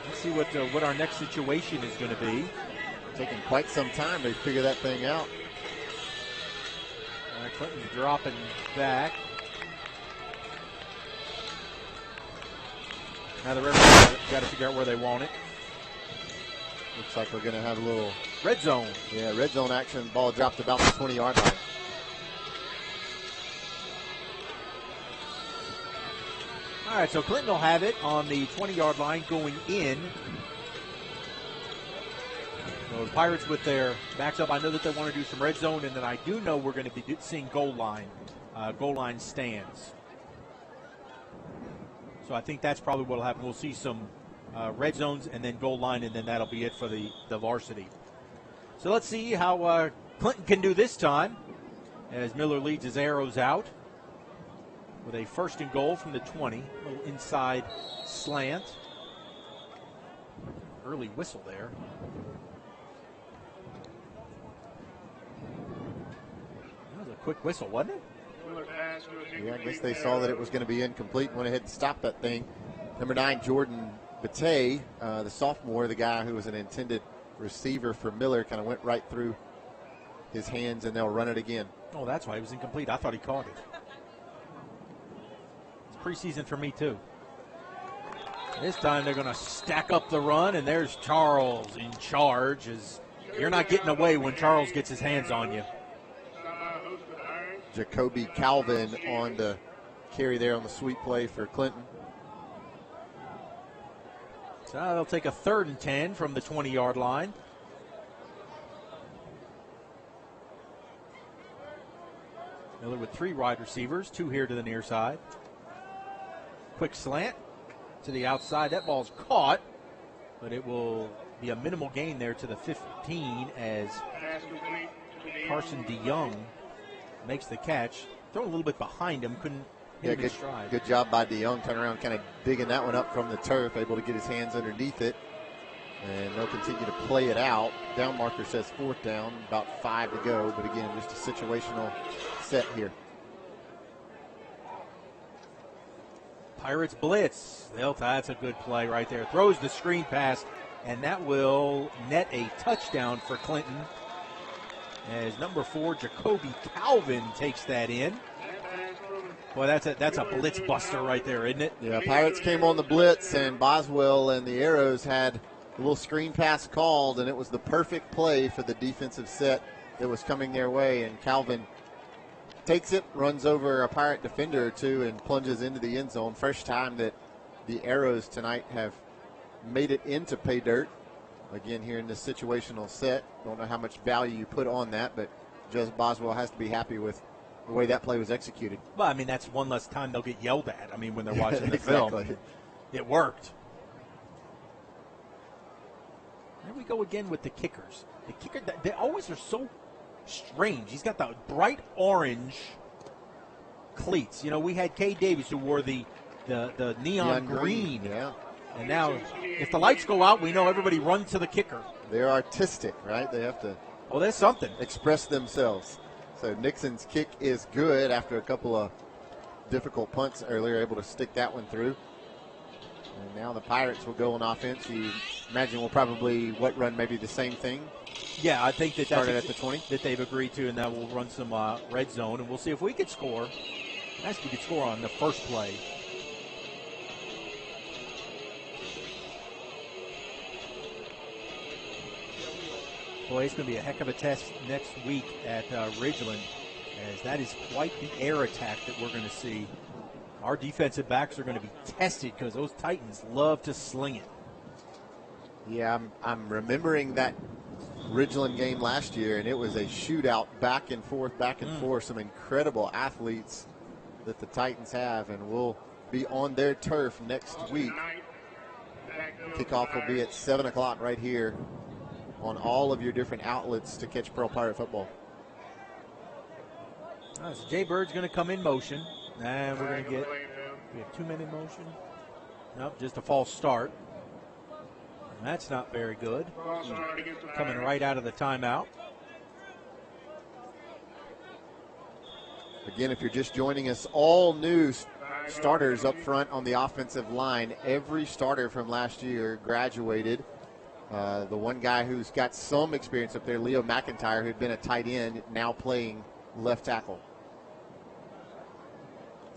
let's see what our next situation is going to be. Taking quite some time to figure that thing out. Clinton's dropping back. Now the referee's got to figure out where they want it. Looks like we're going to have a little red zone. Yeah, red zone action. Ball dropped about the 20-yard line. All right, so Clinton will have it on the 20-yard line going in. So the Pirates with their backs up. I know that they want to do some red zone, and then I do know we're going to be seeing goal line stands. So I think that's probably what will happen. We'll see some red zones and then goal line, and then that'll be it for the varsity. So let's see how Clinton can do this time as Miller leads his arrows out with a first and goal from the 20. A little inside slant. Early whistle there. That was a quick whistle, wasn't it? Yeah, I guess they saw that it was going to be incomplete and went ahead and stopped that thing. Number 9, Jordan Batey, the sophomore, the guy who was an intended receiver for Miller, kind of went right through his hands, and they'll run it again. Oh, that's why he was incomplete. I thought he caught it. It's preseason for me, too. This time they're going to stack up the run, and there's Charles in charge. You're not getting away when Charles gets his hands on you. Jacoby Calvin on the carry there on the sweep play for Clinton. So they'll take a 3rd and 10 from the 20-yard line. Miller with 3 wide receivers, 2 here to the near side. Quick slant to the outside. That ball's caught, but it will be a minimal gain there to the 15 as Carson DeYoung makes the catch. Thrown a little bit behind him, couldn't hit him in stride. Good job by DeYoung, turning around, kind of digging that one up from the turf, able to get his hands underneath it. And they'll continue to play it out. Down marker says 4th down, about 5 to go, but again, just a situational set here. Pirates blitz. That's a good play right there. Throws the screen pass, and that will net a touchdown for Clinton as number 4, Jacoby Calvin, takes that in. Boy, that's a blitz buster right there, isn't it? Yeah, Pirates came on the blitz, and Boswell and the Arrows had a little screen pass called, and it was the perfect play for the defensive set that was coming their way. And Calvin takes it, runs over a Pirate defender or two, and plunges into the end zone. First time that the Arrows tonight have made it into pay dirt. Again, here in this situational set. Don't know how much value you put on that, but Judge Boswell has to be happy with the way that play was executed. Well, I mean, that's one less time they'll get yelled at. I mean, when they're watching the exactly. film. It worked. There we go again with the kickers. The kicker, they always are so strange. He's got the bright orange cleats. You know, we had Kay Davis who wore the neon green. Yeah. And now, if the lights go out, we know everybody runs to the kicker. They're artistic, right? They have to there's something. Express themselves. So Nixon's kick is good after a couple of difficult punts earlier, able to stick that one through. And now the Pirates will go on offense. You imagine we'll probably run maybe the same thing. Yeah, I think that started at the 20 that they've agreed to, and that we'll run some red zone, and we'll see if we could score. Nice if we could score on the first play. Boy, it's going to be a heck of a test next week at Ridgeland, as that is quite the air attack that we're going to see. Our defensive backs are going to be tested because those Titans love to sling it. Yeah, I'm remembering that Ridgeland game last year, and it was a shootout back and forth. Some incredible athletes that the Titans have, and will be on their turf next week. Kickoff will be at 7 o'clock right here on all of your different outlets to catch Pearl Pirate football. So Jay Bird's going to come in motion, and we're going to get We have 2 men in motion. Nope, just a false start. And that's not very good. Coming right out of the timeout. Again, if you're just joining us, all new starters up front on the offensive line. Every starter from last year graduated. The one guy who's got some experience up there, Leo McIntyre, who'd been a tight end, now playing left tackle.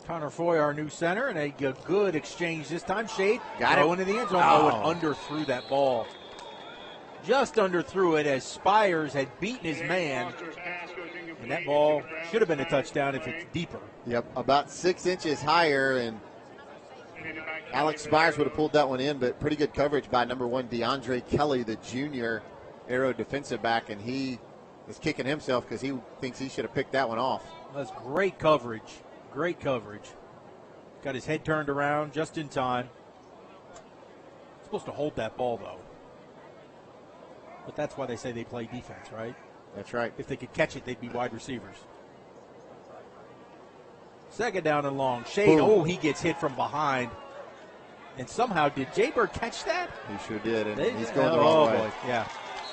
Connor Foy, our new center, and a good exchange this time. Shade got it into the end zone. Oh, and underthrew that ball. Just underthrew it as Spires had beaten his man. And that ball should have been a touchdown if it's deeper. Yep, about 6 inches higher, and Alex Spires would have pulled that one in, but pretty good coverage by number 1, DeAndre Kelly, the junior Arrow defensive back, and he is kicking himself because he thinks he should have picked that one off. That's great coverage. Great coverage. Got his head turned around just in time. Supposed to hold that ball, though. But that's why they say they play defense, right? That's right. If they could catch it, they'd be wide receivers. Second down and long. Shade, he gets hit from behind. And somehow, did Jaybird catch that? He sure did, and he's going the wrong way. Boy. Yeah.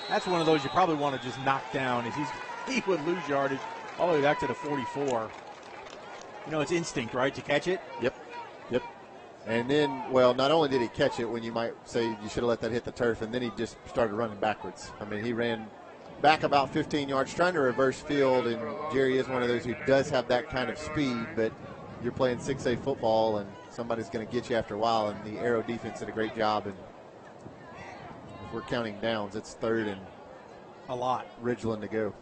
That's one of those you probably want to just knock down. As he would lose yardage all the way back to the 44. You know, it's instinct, right, to catch it? Yep. And then, well, not only did he catch it when you might say you should have let that hit the turf, and then he just started running backwards. I mean, he ran back about 15 yards trying to reverse field, and Jerry is one of those who does have that kind of speed, but you're playing 6A football, and somebody's going to get you after a while, and the Arrow defense did a great job. And if we're counting downs, it's 3rd and a lot. Ridgeland to go.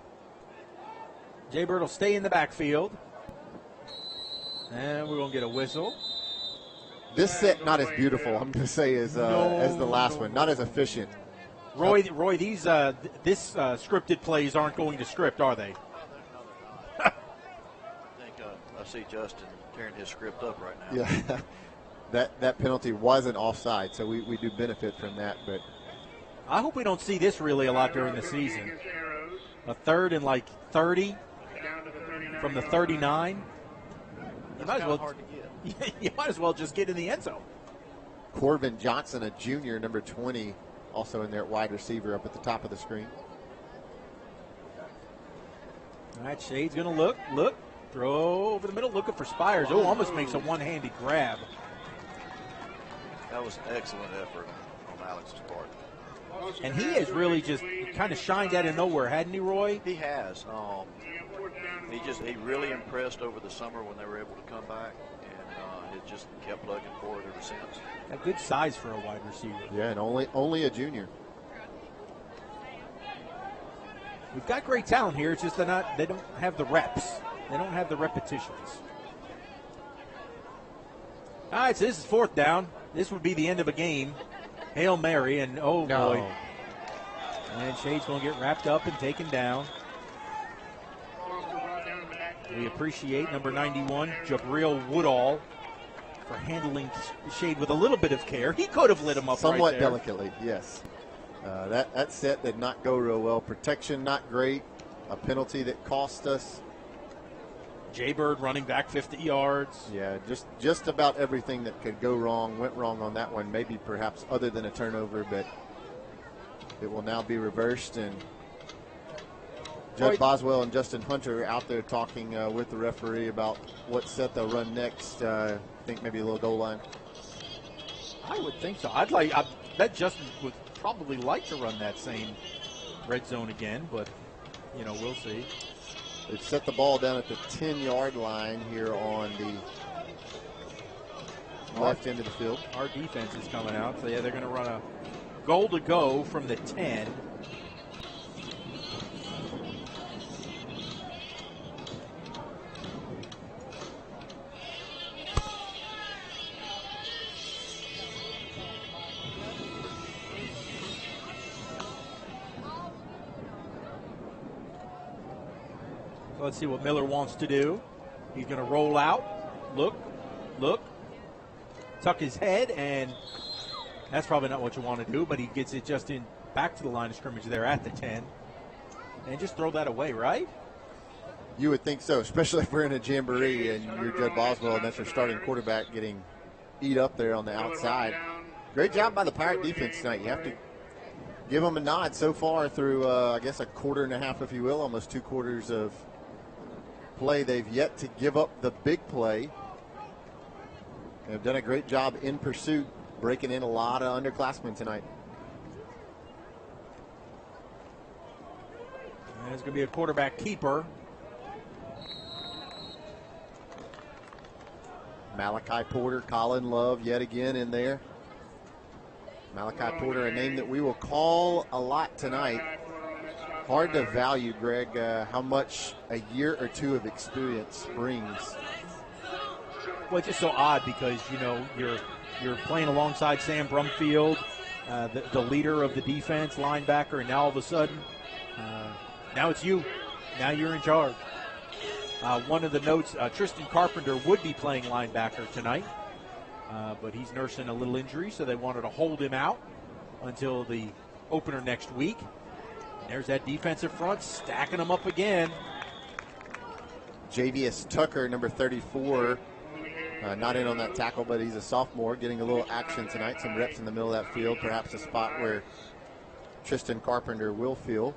Jaybird will stay in the backfield. And we're going to get a whistle. This set not as beautiful, I'm going to say, as the last one. Not as efficient. Roy, these scripted plays aren't going to script, are they? I think I see Justin tearing his script up right now. Yeah, that penalty wasn't offside, so we do benefit from that. But I hope we don't see this really a lot during the season. A 3rd and like 30 from the 39. You might as well just get in the end zone. Corbin Johnson, a junior, number 20, also in there at wide receiver up at the top of the screen. All right, Shade's going to look, throw over the middle, looking for Spires. Oh, almost makes a one-handed grab. That was an excellent effort on Alex's part. And he has really just kind of shined out of nowhere, hadn't he, Roy? He has. He really impressed over the summer when they were able to come back, and it just kept plugging forward ever since. A good size for a wide receiver. Yeah, and only a junior. We've got great talent here. It's just they don't have the reps. They don't have the repetitions. All right, so this is 4th down. This would be the end of a game. Hail Mary, and boy. And Shade's going to get wrapped up and taken down. We appreciate number 91, Jabril Woodall, for handling Shade with a little bit of care. He could have lit him up somewhat right there. Delicately, yes. That set did not go real well. Protection not great. A penalty that cost us. Jaybird running back 50 yards. Yeah, just about everything that could go wrong went wrong on that one. Maybe perhaps other than a turnover, but it will now be reversed. And Judge Boswell and Justin Hunter out there talking with the referee about what set they'll run next. I think maybe a little goal line. I would think so. I bet Justin would probably like to run that same red zone again, but we'll see. They've set the ball down at the 10-yard line here on the left end of the field. Our defense is coming out, so they're going to run a goal to go from the 10. Let's see what Miller wants to do. He's going to roll out, look, tuck his head, and that's probably not what you want to do, but he gets it just in back to the line of scrimmage there at the 10. And just throw that away, right? You would think so, especially if we're in a jamboree and you're Judge Boswell and that's your starting quarterback getting eat up there on the outside. Great job by the Pirate defense tonight. You have to give them a nod so far through, I guess, a quarter and a half, if you will, almost 2 quarters of play. They've yet to give up the big play. They've done a great job in pursuit, breaking in a lot of underclassmen tonight. There's going to be a quarterback keeper. Malachi Porter, Colin Love yet again in there. Malachi Porter, a name that we will call a lot tonight. Hard to value, Greg, how much a year or two of experience brings. Well, it's just so odd because, you know, you're playing alongside Sam Brumfield, the leader of the defense, linebacker, and now all of a sudden, now it's you. Now you're in charge. One of the notes, Tristan Carpenter would be playing linebacker tonight, but he's nursing a little injury, so they wanted to hold him out until the opener next week. And there's that defensive front stacking them up again. Javius Tucker, number 34, not in on that tackle, but he's a sophomore, getting a little action tonight, some reps in the middle of that field, perhaps a spot where Tristan Carpenter will feel.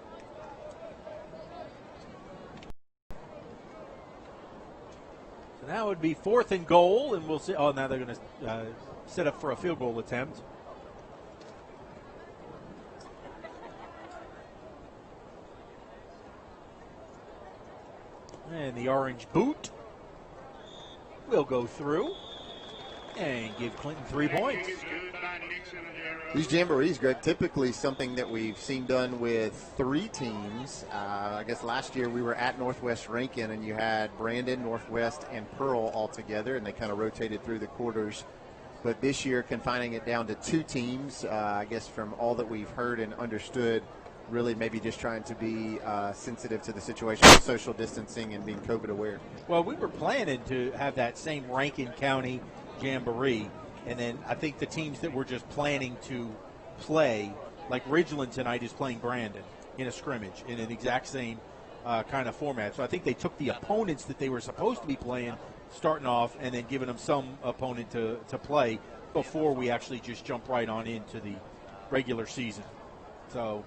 So that would be 4th and goal, and we'll see. Oh, now they're going to set up for a field goal attempt. And the orange boot will go through and give Clinton 3 points. These jamborees, Greg, typically something that we've seen done with 3 teams. I guess last year we were at Northwest Rankin, and you had Brandon, Northwest, and Pearl all together, and they kind of rotated through the quarters. But this year, confining it down to 2 teams, I guess from all that we've heard and understood, really maybe just trying to be sensitive to the situation of social distancing and being COVID aware. Well, we were planning to have that same Rankin County jamboree, and then I think the teams that were just planning to play, like Ridgeland tonight is playing Brandon in a scrimmage in an exact same kind of format. So I think they took the opponents that they were supposed to be playing starting off and then giving them some opponent to play before we actually just jump right on into the regular season. So,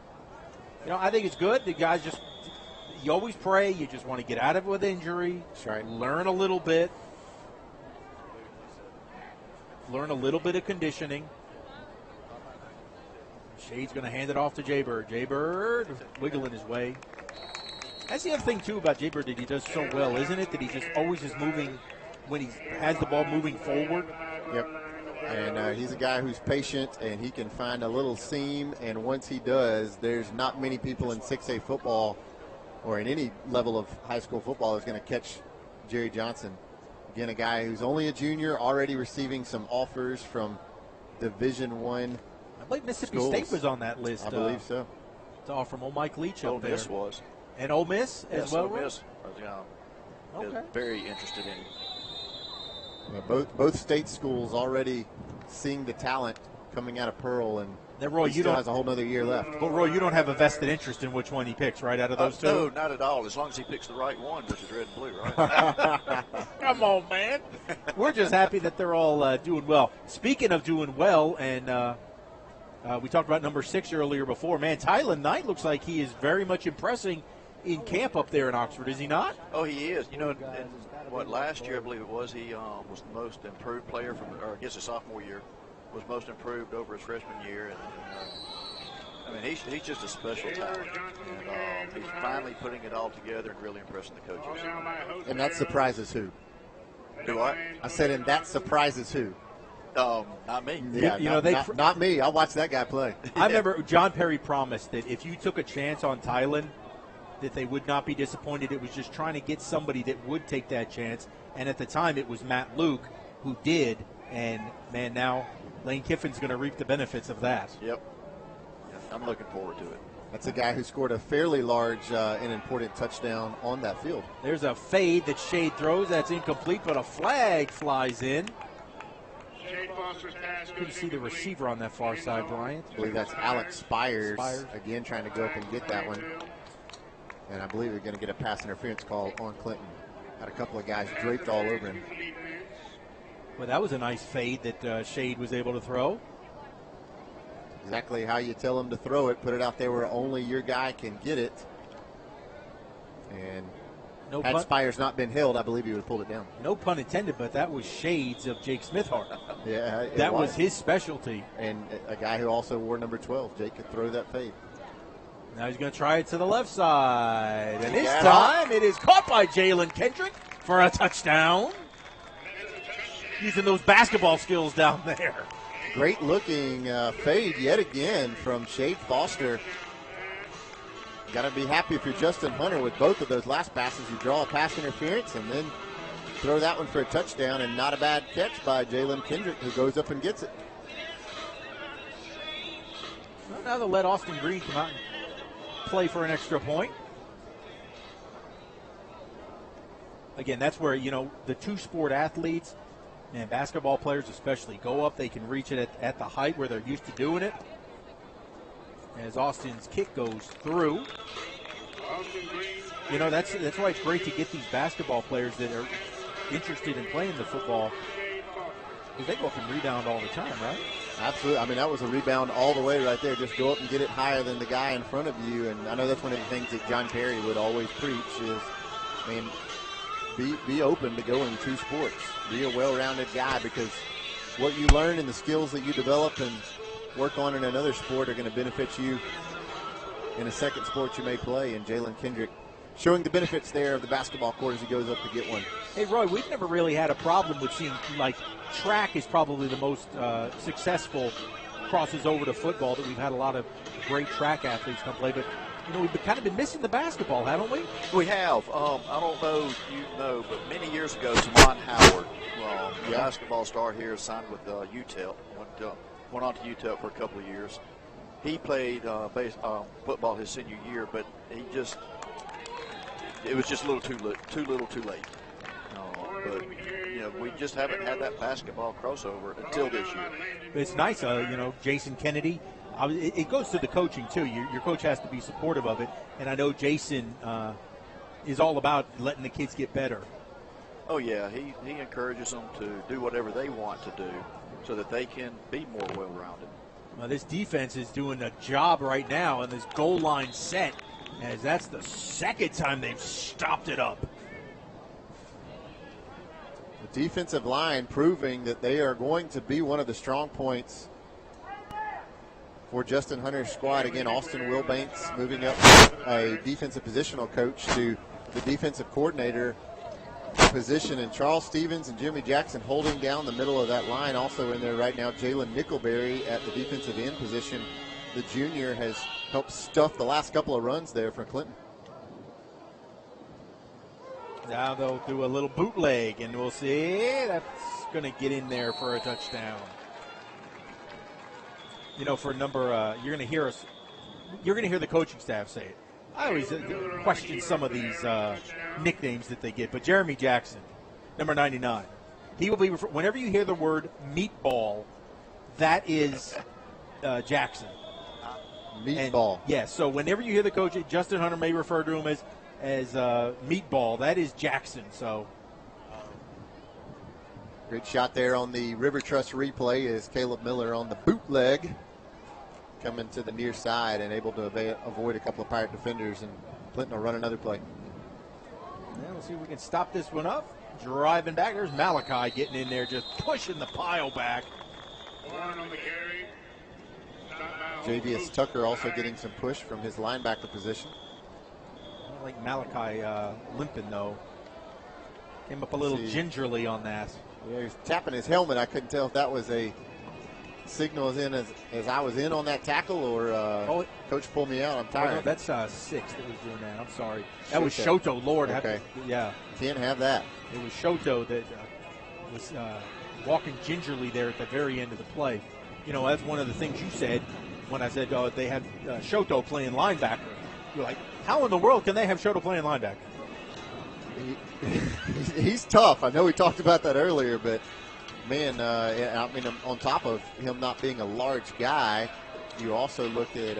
you know, I think it's good. The guys just, you always pray. You just want to get out of it with injury. That's right. Learn a little bit. Learn a little bit of conditioning. Shade's going to hand it off to Jaybird. Jaybird wiggling his way. That's the other thing, too, about Jaybird that he does so well, isn't it? That he just always is moving when he has the ball moving forward. Yep. And he's a guy who's patient, and he can find a little seam. And once he does, there's not many people in 6A football or in any level of high school football that's going to catch Jerry Johnson. Again, a guy who's only a junior, already receiving some offers from Division I. I believe Mississippi State was on that list. I believe so. To offer from old Mike Leach up there. Ole Miss was. And Ole Miss as well? Ole Miss is very interested in him. Yeah, both state schools already seeing the talent coming out of Pearl, and then Roy, he still has a whole nother year left. But Roy, you don't have a vested interest in which one he picks, right, out of those two? No, not at all, as long as he picks the right one, which is red and blue, right? Come on, man. We're just happy that they're all doing well. Speaking of doing well, and we talked about number 6 earlier before, man, Tylen Knight looks like he is very much impressing in camp up there in Oxford, is he not? Oh, he is. You know, last year I believe it was, he was the most improved player or I guess his sophomore year, was most improved over his freshman year. And I mean, he's just a special talent. And he's finally putting it all together and really impressing the coaches. And that surprises who? Do I? I said, and that surprises who? Not me. Yeah, not me. I'll watch that guy play. I remember John Perry promised that if you took a chance on Tylen, that they would not be disappointed. It was just trying to get somebody that would take that chance. And at the time, it was Matt Luke who did. And, man, now Lane Kiffin's going to reap the benefits of that. Yep. I'm looking forward to it. That's a guy who scored a fairly large and important touchdown on that field. There's a fade that Shade throws. That's incomplete, but a flag flies in. Couldn't see the receiver on that far side, Bryant. I believe that's Alex Spires, again trying to go up and get that one. And I believe they're going to get a pass interference call on Clinton. Had a couple of guys draped all over him. Well, that was a nice fade that Shade was able to throw. Exactly how you tell him to throw it. Put it out there where only your guy can get it. And had Spire's not been held, I believe he would have pulled it down. No pun intended, but that was shades of Jake Smithhart. Yeah, that was his specialty. And a guy who also wore number 12. Jake could throw that fade. Now he's going to try it to the left side. And this time it is caught by Jalen Kendrick for a touchdown. Using those basketball skills down there. Great looking fade yet again from Shade Foster. Got to be happy if you're Justin Hunter with both of those last passes. You draw a pass interference and then throw that one for a touchdown, and not a bad catch by Jalen Kendrick, who goes up and gets it. Well, now they'll let Austin Green come out and play for an extra point. Again, that's where, the two-sport athletes and basketball players especially go up. They can reach it at the height where they're used to doing it. As Austin's kick goes through. That's why it's great to get these basketball players that are interested in playing the football, because they go up and rebound all the time, right? Absolutely. I mean, that was a rebound all the way right there. Just go up and get it higher than the guy in front of you. And I know that's one of the things that John Perry would always preach is, be open to going two sports. Be a well-rounded guy, because what you learn and the skills that you develop and work on in another sport are going to benefit you in a second sport you may play. And Jalen Kendrick showing the benefits there of the basketball court as he goes up to get one. Hey, Roy, we've never really had a problem with seeing, track is probably the most successful crosses over to football, that we've had a lot of great track athletes come play. But, we've kind of been missing the basketball, haven't we? We have. I don't know if you know, but many years ago, Tamon Howard, the basketball star here, signed with UTEP. Went on to UTEP for a couple of years. He played football his senior year, but it was just a little too late. But we just haven't had that basketball crossover until this year. It's nice, Jason Kennedy. It goes to the coaching too. Your coach has to be supportive of it, and I know Jason is all about letting the kids get better. Oh yeah, he encourages them to do whatever they want to do, so that they can be more well-rounded. Well, this defense is doing a job right now in this goal line set, as that's the second time they've stopped it up. The defensive line proving that they are going to be one of the strong points for Justin Hunter's squad. Again, Austin Wilbanks moving up a defensive positional coach to the defensive coordinator position, and Charles Stevens and Jimmy Jackson holding down the middle of that line. Also in there right now, Jalen Nickelberry at the defensive end position. The junior has helped stuff the last couple of runs there for Clinton. Now they'll do a little bootleg, and we'll see. That's going to get in there for a touchdown. For a number, you're going to hear the coaching staff say it. I always question some of these nicknames that they get, but Jeremy Jackson, number 99, he will be whenever you hear the word meatball, that is Jackson. Meatball. Yes. So whenever you hear the coach, Justin Hunter may refer to him as meatball. That is Jackson. So. Great shot there on the River Trust replay is Caleb Miller on the bootleg, coming to the near side and able to avoid a couple of Pirate defenders, and Clinton will run another play. Yeah, we'll see if we can stop this one up. Driving back, there's Malachi getting in there, just pushing the pile back. Javius Tucker also getting some push from his linebacker position. I like Malachi limping, though. Came up a little gingerly on that. Yeah, he was tapping his helmet. I couldn't tell if that was a signal as I was in on that tackle, or coach pulled me out. I'm tired. No, that's Six that was doing that. I'm sorry. That was Shoto. Lord. Okay. Yeah. Can't have that. It was Shoto that was walking gingerly there at the very end of the play. That's one of the things you said when I said they had Shoto playing linebacker. You're like, how in the world can they have Shoto playing linebacker? He's tough. I know we talked about that earlier, but man, on top of him not being a large guy, you also look at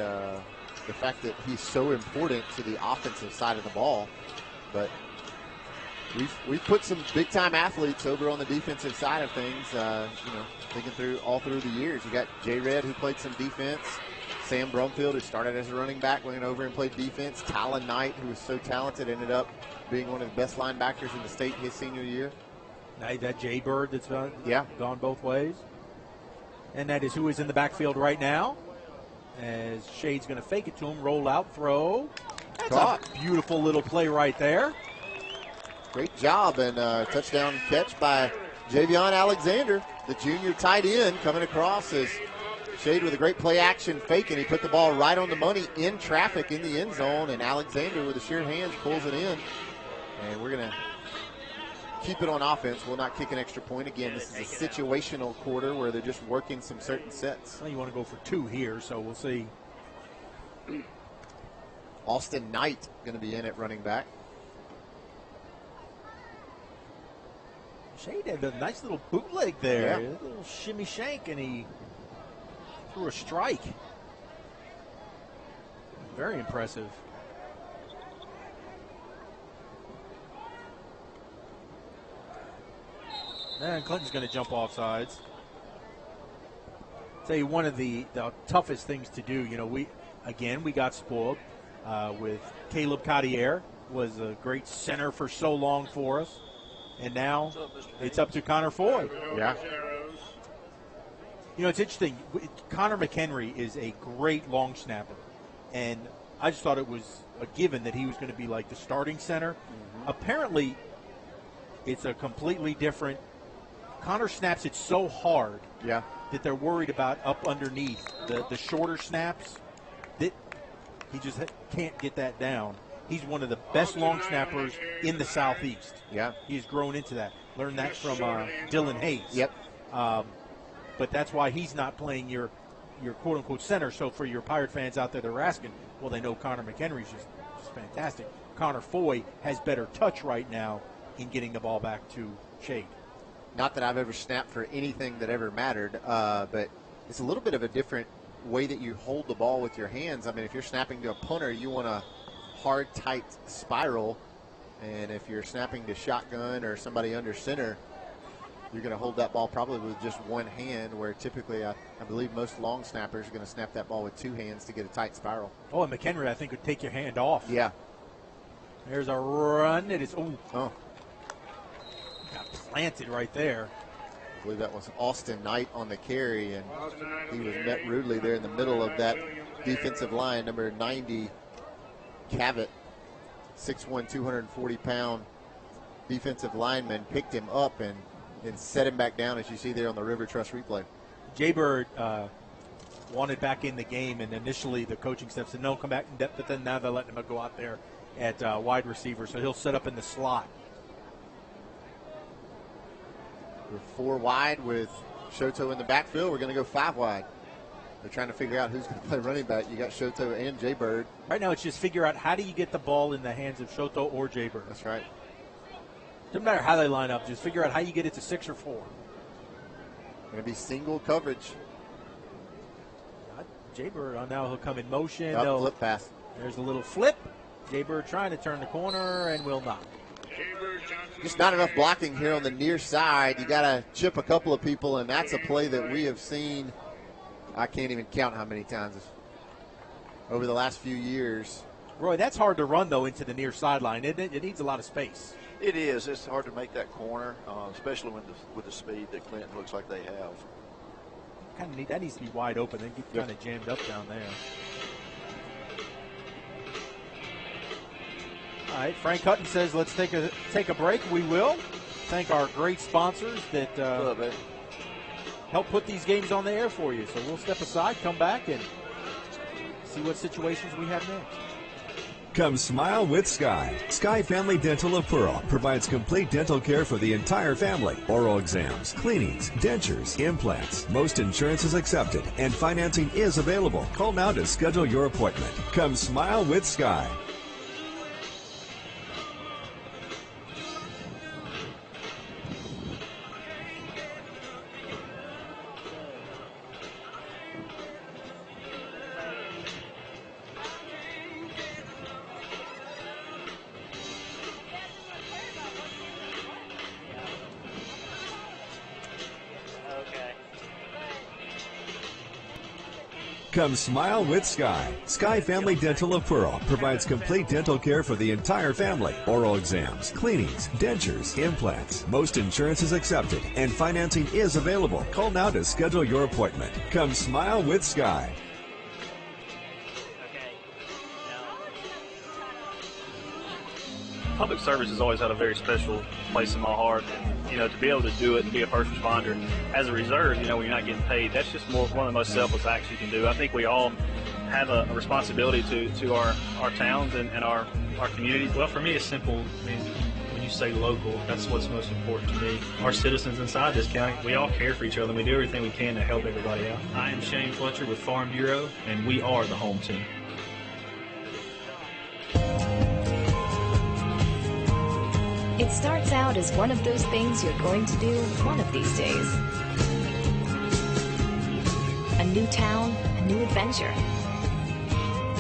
the fact that he's so important to the offensive side of the ball. But We've put some big-time athletes over on the defensive side of things, thinking through the years. You got Jay Red, who played some defense. Sam Brumfield, who started as a running back, went over and played defense. Tylen Knight, who was so talented, ended up being one of the best linebackers in the state his senior year. Now that Jay Bird that's gone both ways. And that is who is in the backfield right now. As Shade's going to fake it to him, roll out, throw. That's a beautiful little play right there. Great job, and touchdown catch by Javion Alexander, the junior tight end, coming across as Shade with a great play action fake, and he put the ball right on the money in traffic in the end zone, and Alexander with the sure hands pulls it in. And we're going to keep it on offense. We'll not kick an extra point. Again, this is a situational quarter where they're just working some certain sets. Well, you want to go for 2 here, so we'll see. Austin Knight going to be in at running back. Shade had a nice little bootleg there. Yeah. A little shimmy shank, and he threw a strike. Very impressive. And Clinton's going to jump off sides. Tell you, one of the toughest things to do, we got spoiled with Caleb Cottier, was a great center for so long for us. And now it's up to Connor Foy. Yeah. It's interesting. Connor McHenry is a great long snapper. And I just thought it was a given that he was going to be like the starting center. Mm-hmm. Apparently, it's a completely different. Connor snaps it so hard that they're worried about up underneath the shorter snaps that he just can't get that down. He's one of the best long snappers in the Southeast. Yeah. He's grown into that. Learned that from Dylan Hayes. Yep. But that's why he's not playing your quote-unquote center. So for your Pirate fans out there that are asking, well, they know Connor McHenry's just fantastic. Connor Foy has better touch right now in getting the ball back to Shade. Not that I've ever snapped for anything that ever mattered, but it's a little bit of a different way that you hold the ball with your hands. I mean, if you're snapping to a punter, you want a hard, tight spiral. And if you're snapping to shotgun or somebody under center, you're going to hold that ball probably with just one hand, where typically I believe most long snappers are going to snap that ball with 2 hands to get a tight spiral. Oh, and McHenry, I think, would take your hand off. Yeah. There's a run. It is, oh. Got planted right there. I believe that was Austin Knight on the carry, and he was met rudely there in the middle of that defensive line. Number 90, Cavett, 6'1", 240-pound defensive lineman, picked him up and set him back down, as you see there on the River Trust replay. Jay Bird wanted back in the game, and initially the coaching staff said, no, come back in depth, but then now they're letting him go out there at wide receiver, so he'll set up in the slot. We're 4 wide with Shoto in the backfield. We're going to go 5 wide. They're trying to figure out who's going to play running back. You got Shoto and Jay Bird. Right now it's just figure out how do you get the ball in the hands of Shoto or Jay Bird. That's right. Doesn't matter how they line up. Just figure out how you get it to 6 or 4. Going to be single coverage. Jay Bird, now he'll come in motion. Flip pass. There's a little flip. Jay Bird trying to turn the corner and will not. Just not enough blocking here on the near side. You got to chip a couple of people, and that's a play that we have seen. I can't even count how many times over the last few years. Roy, that's hard to run, though, into the near sideline. It needs a lot of space. It is. It's hard to make that corner, especially with the speed that Clinton looks like they have. That needs to be wide open. They get kind of jammed up down there. All right, Frank Hutton says let's take a break. We will. Thank our great sponsors that help put these games on the air for you. So we'll step aside, come back, and see what situations we have next. Come smile with Sky. Sky Family Dental of Pearl provides complete dental care for the entire family. Oral exams, cleanings, dentures, implants. Most insurance is accepted and financing is available. Call now to schedule your appointment. Come smile with Sky. Come smile with Sky. Sky Family Dental of Pearl provides complete dental care for the entire family. Oral exams, cleanings, dentures, implants. Most insurance is accepted and financing is available. Call now to schedule your appointment. Come smile with Sky. Public service has always had a very special place in my heart. And, to be able to do it and be a first responder as a reserve, when you're not getting paid, that's just one of the most selfless acts you can do. I think we all have a responsibility to our towns and our community. Well, for me, it's simple. When you say local, that's what's most important to me. Our citizens inside this county, we all care for each other, and we do everything we can to help everybody out. I am Shane Fletcher with Farm Bureau, and we are the home team. It starts out as one of those things you're going to do one of these days. A new town, a new adventure.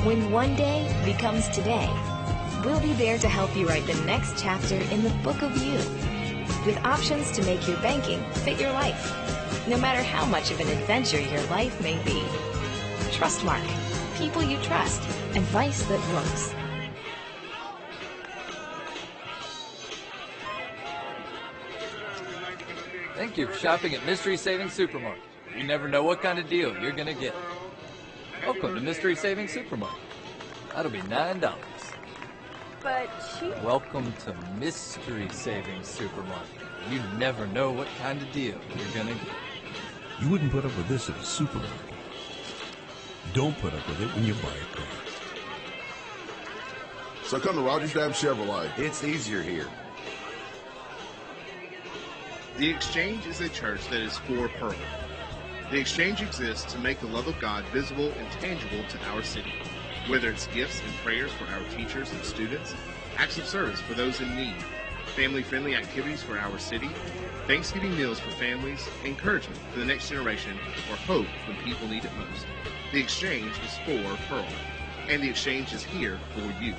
When one day becomes today, we'll be there to help you write the next chapter in the book of you, with options to make your banking fit your life, no matter how much of an adventure your life may be. Trustmark, people you trust, advice that works. Thank you for shopping at Mystery Savings Supermarket. You never know what kind of deal you're going to get. Welcome to Mystery Savings Supermarket. That'll be $9. But Welcome to Mystery Savings Supermarket. You never know what kind of deal you're going to get. You wouldn't put up with this at a supermarket. Don't put up with it when you buy a car. So come to Rogers Dam Chevrolet. It's easier here. The Exchange is a church that is for Pearl. The Exchange exists to make the love of God visible and tangible to our city. Whether it's gifts and prayers for our teachers and students, acts of service for those in need, family-friendly activities for our city, Thanksgiving meals for families, encouragement for the next generation, or hope when people need it most. The Exchange is for Pearl, and the Exchange is here for you.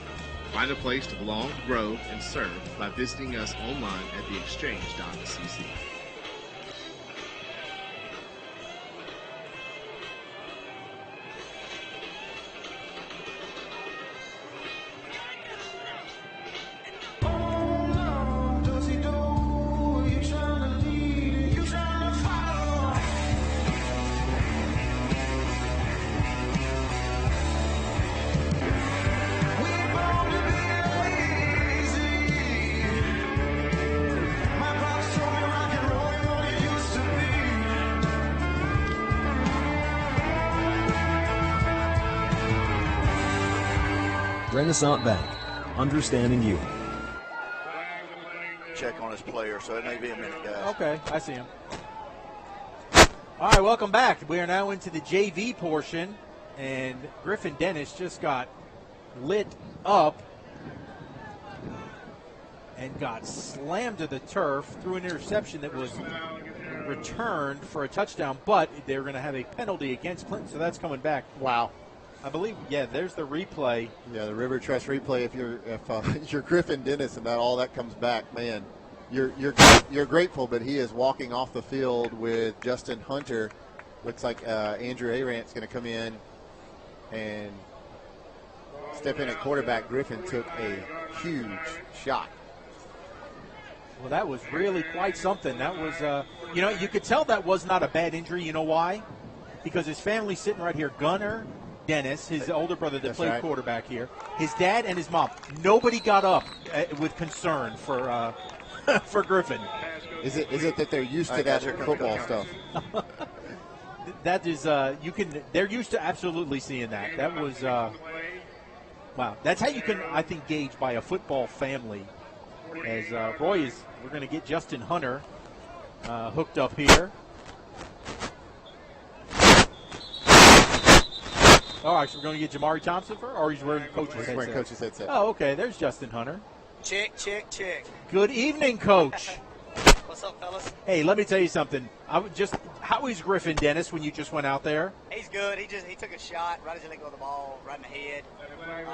Find a place to belong, grow, and serve by visiting us online at theexchange.cc. Renaissance Bank, understanding you. Check on his player, so it may be a minute, guys. Okay, I see him. All right, welcome back. We are now into the JV portion, and Griffin Dennis just got lit up and got slammed to the turf through an interception that was returned for a touchdown, but they're going to have a penalty against Clinton, so that's coming back. Wow. I believe, there's the replay. Yeah, the River Trust replay. If you're Griffin Dennis and all that comes back, man, you're grateful. But he is walking off the field with Justin Hunter. Looks like Andrew Arant's going to come in and step in at quarterback. Griffin took a huge shot. Well, that was really quite something. That was, you could tell that was not a bad injury. You know why? Because his family's sitting right here. Gunner Dennis, his older brother that played quarterback here, his dad and his mom. Nobody got up with concern for for Griffin. Is it that they're used to that football stuff? That is, they're used to absolutely seeing that. That was, wow. That's how you can, I think, gauge by a football family. As we're going to get Justin Hunter hooked up here. All right, so we're going to get Jamari Thompson or he's wearing coach's headset? Oh, okay. There's Justin Hunter. Check. Good evening, Coach. What's up, fellas? Hey, let me tell you something. How is Griffin Dennis when you just went out there? He's good. He took a shot right as he let go of the ball, right in the head.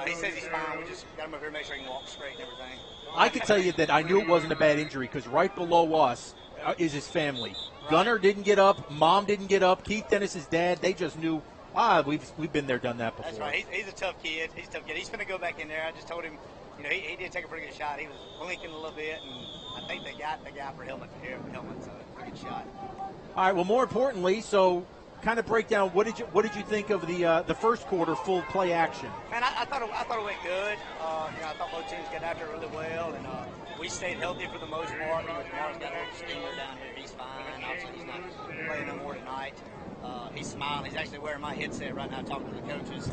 He says he's fine. We just got him over here, make sure he can walk straight and everything. I can tell you that I knew it wasn't a bad injury because right below us is his family. Gunner didn't get up. Mom didn't get up. Keith Dennis's dad, they just knew We've been there, done that before. That's right. He's a tough kid. He's going to go back in there. I just told him, he did take a pretty good shot. He was blinking a little bit, and I think they got the guy for helmet, so pretty good shot. All right. Well, more importantly, so kind of break down what did you think of the first quarter full play action? Man, I thought it went good. I thought both teams got after it really well, and we stayed healthy for the most part. Mark's got a little stinger down here. He's fine. Obviously, he's not playing no more tonight. He's smiling. He's actually wearing my headset right now, talking to the coaches.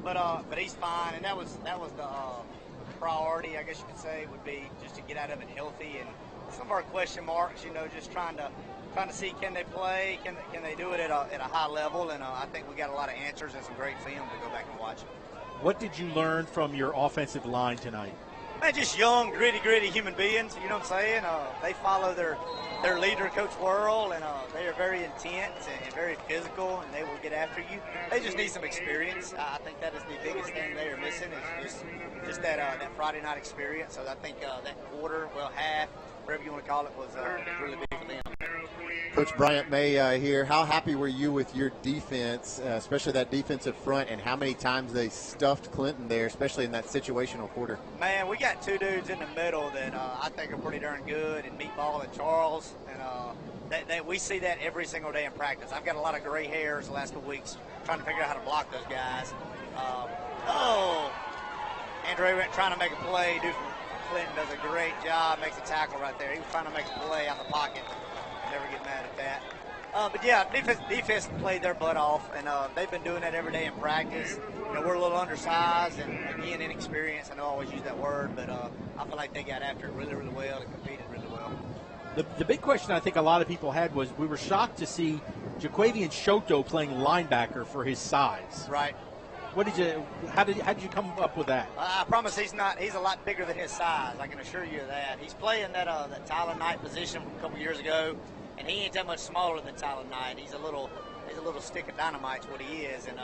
But he's fine, and that was the priority, I guess you could say, would be just to get out of it healthy. And some of our question marks, just trying to see, can they play, can they do it at a high level, and I think we got a lot of answers and some great film to go back and watch. What did you learn from your offensive line tonight? Man, just young, gritty human beings. You know what I'm saying? They follow their leader, Coach Worrell, and they are very intense and very physical, and they will get after you. They just need some experience. I think that is the biggest thing they are missing is just that Friday night experience. So I think that quarter, half, whatever you want to call it, was really big for them. Coach Bryant May here. How happy were you with your defense, especially that defensive front, and how many times they stuffed Clinton there, especially in that situational quarter? Man, we got two dudes in the middle that I think are pretty darn good, and Meatball and Charles, and we see that every single day in practice. I've got a lot of gray hairs the last couple weeks trying to figure out how to block those guys. Andre went trying to make a play. Dude from Clinton does a great job, makes a tackle right there. He was trying to make a play out the pocket. Never get mad at that. But yeah, defense played their butt off, and they've been doing that every day in practice. We're a little undersized and again inexperienced. I know I always use that word, but I feel like they got after it really, really well and competed really well. The big question I think a lot of people had was we were shocked to see Jaquavian Shoto playing linebacker for his size. Right. How did you come up with that? I promise he's a lot bigger than his size. I can assure you of that. He's playing that Tyler Knight position from a couple years ago, and he ain't that much smaller than Tyler Knight. He's a little stick of dynamite's what he is, and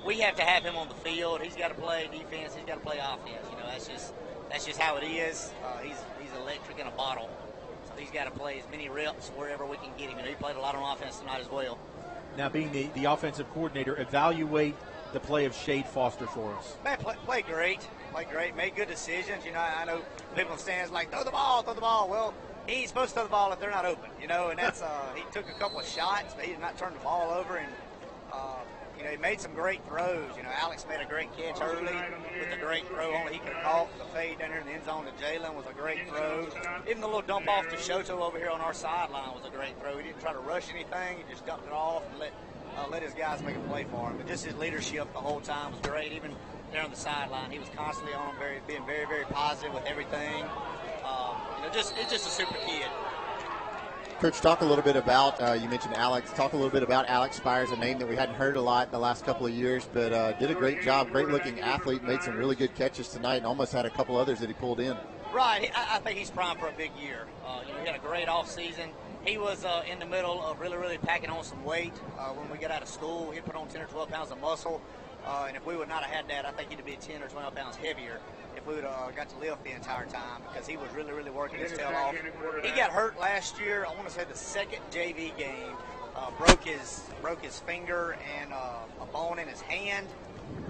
we have to have him on the field. He's got to play defense. He's got to play offense. That's just how it is. He's electric in a bottle, so he's got to play as many reps wherever we can get him. He played a lot on offense tonight as well. Now, being the offensive coordinator, evaluate the play of Shade Foster for us. Man, played great. Made good decisions. I know people in the stands like, throw the ball. Well, he ain't supposed to throw the ball if they're not open, and that's he took a couple of shots, but he did not turn the ball over, and he made some great throws. Alex made a great catch early with a great throw. Only he could have caught the fade down here in the end zone to Jalen was a great throw. Even the little dump off to Shoto over here on our sideline was a great throw. He didn't try to rush anything. He just dumped it off and let his guys make a play for him. But just his leadership the whole time was great. Even there on the sideline, he was constantly on, being very, very positive with everything. It's just a super kid. Coach, talk a little bit about, you mentioned Alex, talk a little bit about Alex Spires, a name that we hadn't heard a lot in the last couple of years, but did a great job, great-looking athlete, made some really good catches tonight, and almost had a couple others that he pulled in. Right. I think he's primed for a big year. He had a great offseason. He was in the middle of really, really packing on some weight. When we got out of school, he put on 10 or 12 pounds of muscle. And if we would not have had that, I think he'd be 10 or 12 pounds heavier if we would have got to lift the entire time, because he was really, really working his tail off. He got hurt last year, I want to say the second JV game, broke his finger and a bone in his hand.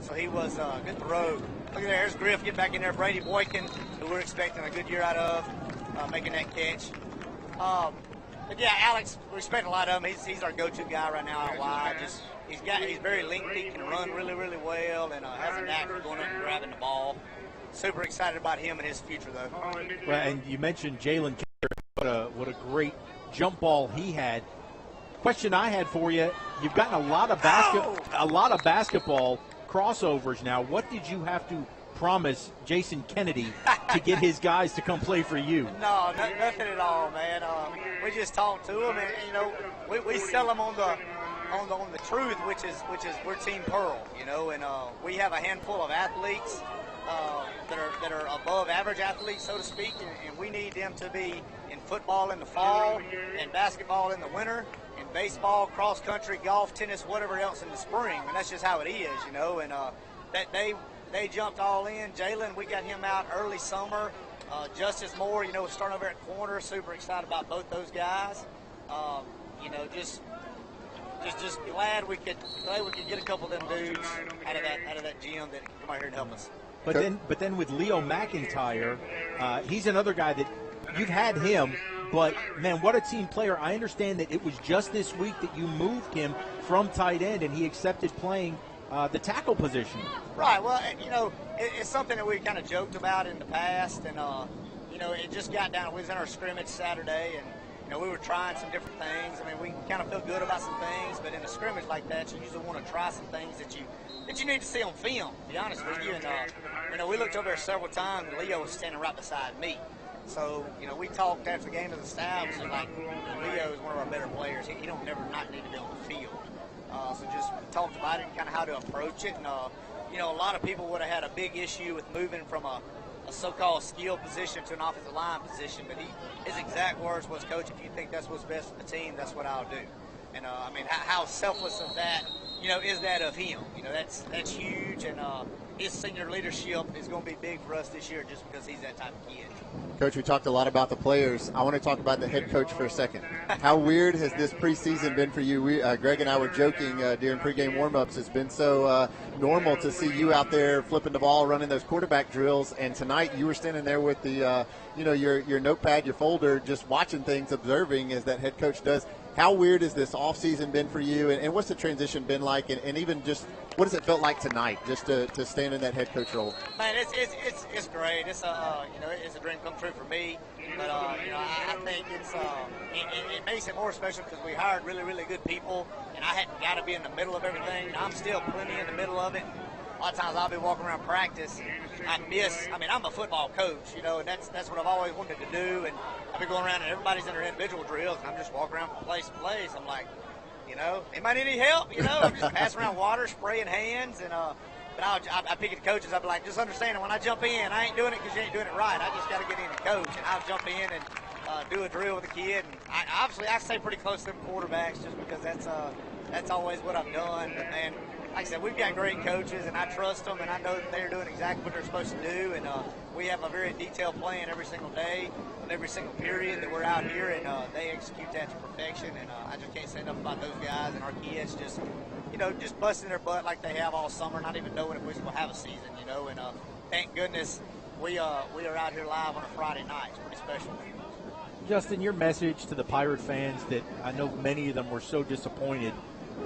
So he was good throw. Look at there, there's Griff, get back in there. Brady Boykin, who we're expecting a good year out of, making that catch. But yeah, Alex, we respect a lot of him. He's our go-to guy right now out wide. He's very lengthy, can run really, really well, and has a knack for going up and grabbing the ball. Super excited about him and his future, though. Well, and you mentioned Jalen Carter. What a great jump ball he had. Question I had for you: you've gotten a lot of basketball crossovers now. What did you have to promise Jason Kennedy to get his guys to come play for you? No, nothing at all, man. We just talk to them, and we sell them on the truth, which is we're Team Pearl, and we have a handful of athletes that are above average athletes, so to speak, and we need them to be in football in the fall, and basketball in the winter, and baseball, cross country, golf, tennis, whatever else in the spring, and that's just how it is, and that they jumped all in. Jalen, we got him out early summer. Justice Moore, starting over at corner, super excited about both those guys. just glad we could get a couple of them dudes out of that gym that come out here and help us. But then with Leo McIntyre, he's another guy that you've had him, but man, what a team player. I understand that it was just this week that you moved him from tight end and he accepted playing the tackle position. Right. Well, it's something that we kind of joked about in the past, and it just got down. We was in our scrimmage Saturday, and we were trying some different things. I mean, we kind of feel good about some things, but in a scrimmage like that, you usually want to try some things that you need to see on film, to be honest with you. And, we looked over there several times, and Leo was standing right beside me. So, we talked after the game as a staff, and like, Leo is one of our better players. He don't never not need to be on the field. So just talked about it and kind of how to approach it. And, a lot of people would have had a big issue with moving from a so-called skill position to an offensive line position, but his exact words was, Coach, if you think that's what's best for the team, that's what I'll do. And how selfless of that, is that of him? That's huge, and his senior leadership is going to be big for us this year just because he's that type of kid. Coach, we talked a lot about the players. I want to talk about the head coach for a second. How weird has this preseason been for you? Greg and I were joking during pregame warm-ups. It's been so normal to see you out there flipping the ball, running those quarterback drills, and tonight you were standing there with the, your notepad, your folder, just watching things, observing as that head coach does. How weird has this offseason been for you, and what's the transition been like, and even just what has it felt like tonight, just to stand in that head coach role? Man, it's great. It's a dream come true for me, but I think it makes it more special because we hired really, really good people, and I hadn't got to be in the middle of everything. I'm still plenty in the middle of it. A lot of times I'll be walking around practice. I'm a football coach, and that's what I've always wanted to do. And I'll be going around and everybody's in their individual drills, and I'm just walking around from place to place. I'm like, anybody need any help? I'm just passing around water, spraying hands, and but I pick at the coaches. I'll be like, just understand that when I jump in, I ain't doing it because you ain't doing it right. I just got to get in and coach, and I'll jump in and do a drill with a kid. And I stay pretty close to them quarterbacks just because that's always what I've done. And like I said, we've got great coaches, and I trust them, and I know that they're doing exactly what they're supposed to do. And we have a very detailed plan every single day of every single period that we're out here, and they execute that to perfection. And I just can't say enough about those guys and our kids just busting their butt like they have all summer, not even knowing if we're going to have a season, And thank goodness we are out here live on a Friday night. It's pretty special. Justin, your message to the Pirate fans that I know many of them were so disappointed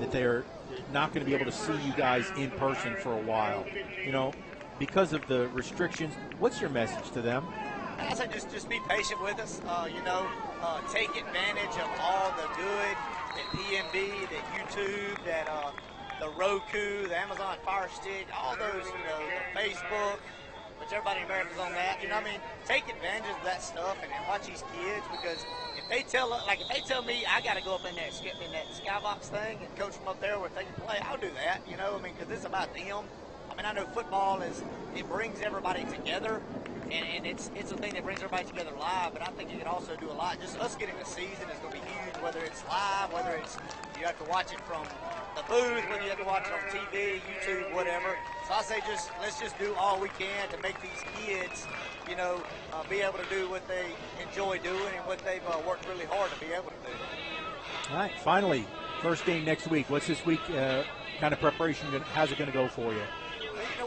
that they're not going to be able to see you guys in person for a while, because of the restrictions. What's your message to them? I say just be patient with us. Take advantage of all the good that PNB, that YouTube, that the Roku, the Amazon Fire Stick, all those, the Facebook, which everybody in America's on that. Take advantage of that stuff and watch these kids, because if they tell me I got to go up in that skybox thing and coach from up there where they can play, I'll do that. Because it's about them. I know football it brings everybody together, and it's a thing that brings everybody together live. But I think you can also do a lot. Just us getting the season is going to be huge. Whether it's live, whether it's you have to watch it from the booth, whether you have to watch it on TV, YouTube, whatever. So I say let's just do all we can to make these kids, be able to do what they enjoy doing and what they've worked really hard to be able to do. All right, finally, first game next week. What's this week kind of preparation? How's it going to go for you?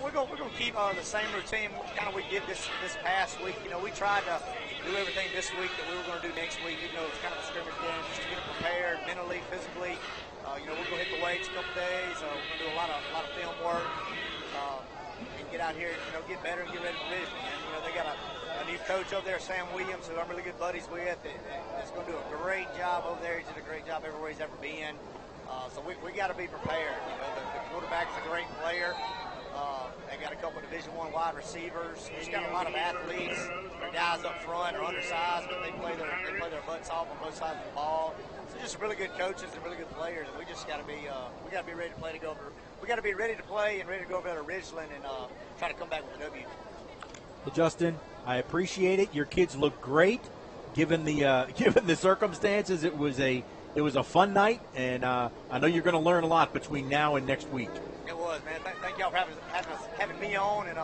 We're going to keep the same routine kind of we did this past week. We tried to do everything this week that we were going to do next week, even though it's kind of a scrimmage game, just to get prepared mentally, physically. We're going to hit the weights a couple days. We're going to do a lot of film work and get out here, get better and get ready for vision. And, they got a new coach over there, Sam Williams, who I'm really good buddies with. That's going to do a great job over there. He's did a great job everywhere he's ever been. So we got to be prepared. The quarterback's a great player. They got a couple of Division I wide receivers. Just got a lot of athletes. Their guys up front are undersized, but they play their butts off on both sides of the ball. So just really good coaches and really good players, and we just got to be ready to play We got to be ready to play and ready to go over there to Ridgeland and try to come back with a W. Well, Justin, I appreciate it. Your kids look great, given the circumstances. It was a fun night, and I know you're going to learn a lot between now and next week. It was, man. Thank y'all for having me on, and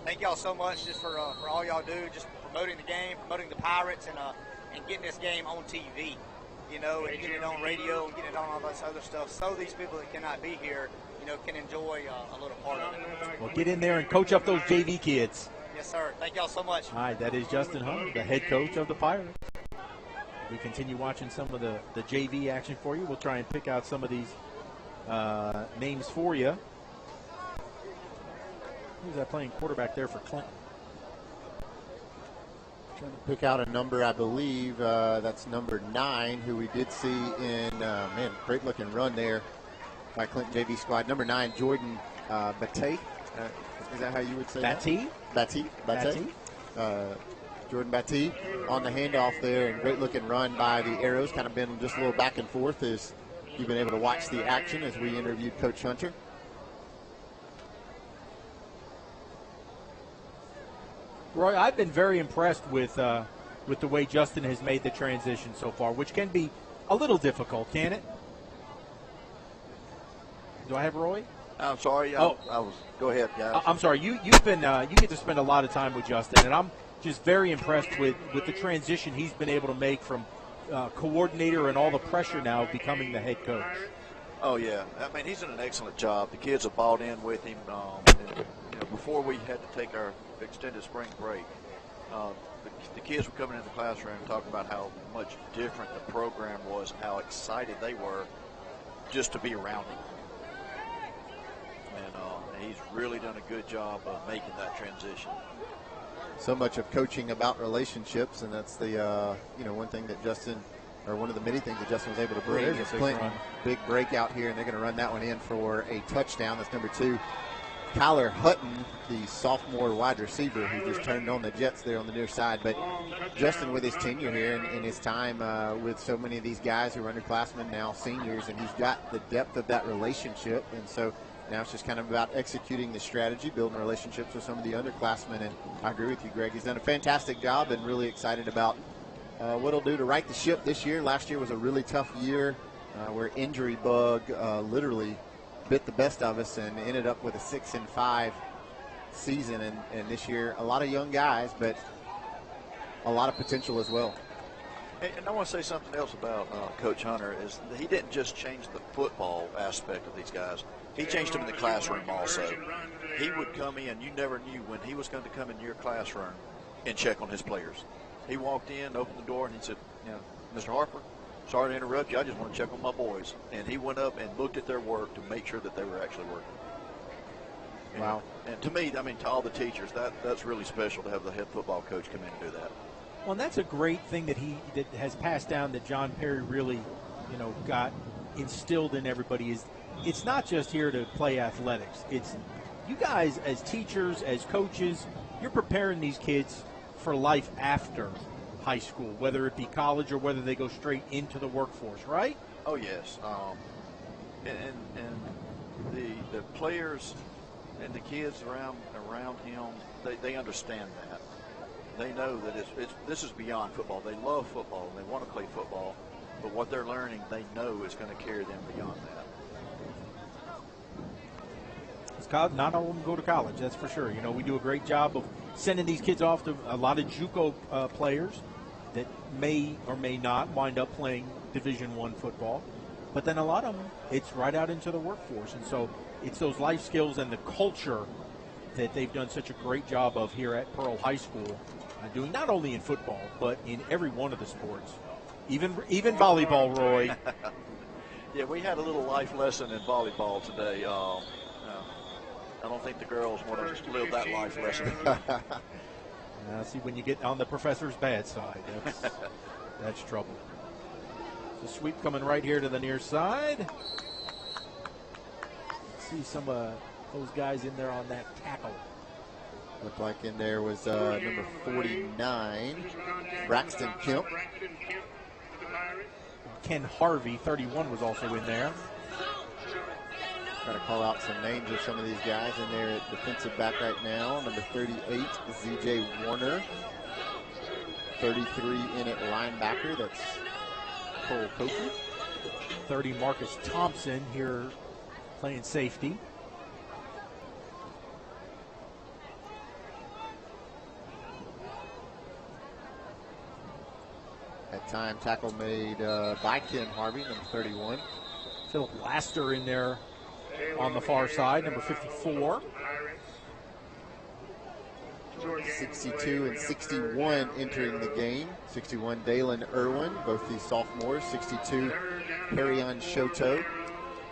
thank y'all so much just for all y'all do, just promoting the game, promoting the Pirates, and getting this game on TV. you know, and getting it on radio and getting it on all this other stuff, so these people that cannot be here, you know, can enjoy a little part of it. Well, get in there and coach up those JV kids. Yes, sir. Thank y'all so much. All right, that is Justin Hunter, the head coach of the Pirates. We continue watching some of the JV action for you. We'll try and pick out some of these names for you. Who's that playing quarterback there for Clinton? Trying to pick out a number, I believe that's number 9, who we did see in, great looking run there by Clinton JV squad. Number 9, Jordan Batey. Is that how you would say Batey? that? Batey. Jordan Batey on the handoff there, and great looking run by the Arrows. Kind of been just a little back and forth as you've been able to watch the action as we interviewed Coach Hunter. Roy, I've been very impressed with the way Justin has made the transition so far, which can be a little difficult, can it? Do I have Roy? I'm sorry. I was. Go ahead, guys. I'm sorry. You've been you get to spend a lot of time with Justin, and I'm just very impressed with the transition he's been able to make from coordinator and all the pressure now of becoming the head coach. Oh yeah, I mean he's done an excellent job. The kids have bought in with him. Before we had to take our extended spring break, the kids were coming into the classroom talking about how much different the program was, how excited they were just to be around him. And he's really done a good job of making that transition. So much of coaching about relationships, and that's the one thing that Justin, or one of the many things that Justin was able to bring. There's a big Clinton, run. big breakout here, and they're going to run that one in for a touchdown. That's number 2. Kyler Hutton, the sophomore wide receiver who just turned on the Jets there on the near side. But Justin, with his tenure here and his time with so many of these guys who are underclassmen, now seniors, and he's got the depth of that relationship. And so now it's just kind of about executing the strategy, building relationships with some of the underclassmen. And I agree with you, Greg. He's done a fantastic job, and really excited about what he'll do to right the ship this year. Last year was a really tough year where injury bug literally bit the best of us and ended up with a 6-5 season. And this year, a lot of young guys, but a lot of potential as well. And I want to say something else about Coach Hunter is that he didn't just change the football aspect of these guys. He changed them in the classroom also. He would come in, you never knew when he was going to come into your classroom and check on his players. He walked in, opened the door, and he said, Mr. Harper, sorry to interrupt you, I just want to check on my boys. And he went up and looked at their work to make sure that they were actually working. And, wow. And to me, to all the teachers, that's really special to have the head football coach come in and do that. Well, and that's a great thing that has passed down, that John Perry really, got instilled in everybody. Is it's not just here to play athletics. It's you guys as teachers, as coaches, you're preparing these kids for life after high school, whether it be college or whether they go straight into the workforce, right? Oh yes, and the players and the kids around him, they understand that. They know that this is beyond football. They love football and they want to play football, but what they're learning, they know is going to carry them beyond that. Not all of them go to college, that's for sure. We do a great job of sending these kids off to a lot of JUCO players that may or may not wind up playing Division I football. But then a lot of them, it's right out into the workforce. And so it's those life skills and the culture that they've done such a great job of here at Pearl High School, doing not only in football, but in every one of the sports. Even volleyball, Roy. Yeah, we had a little life lesson in volleyball today. I don't think the girls want to live that life lesson. See, when you get on the professor's bad side, that's trouble. The sweep coming right here to the near side. See some of those guys in there on that tackle. Looked like in there was number 49, Braxton Kemp. Ken Harvey, 31, was also in there. Try to call out some names of some of these guys in there at defensive back right now. Number 38, Z.J. Warner. 33 in at linebacker, that's Cole Coker. 30, Marcus Thompson here playing safety. At That time tackle made by Ken Harvey, number 31. Philip Laster in there on the far side, number 54. 62 and 61 entering the game. 61, Dalen Irwin, both these sophomores. 62, Perryon Shoto.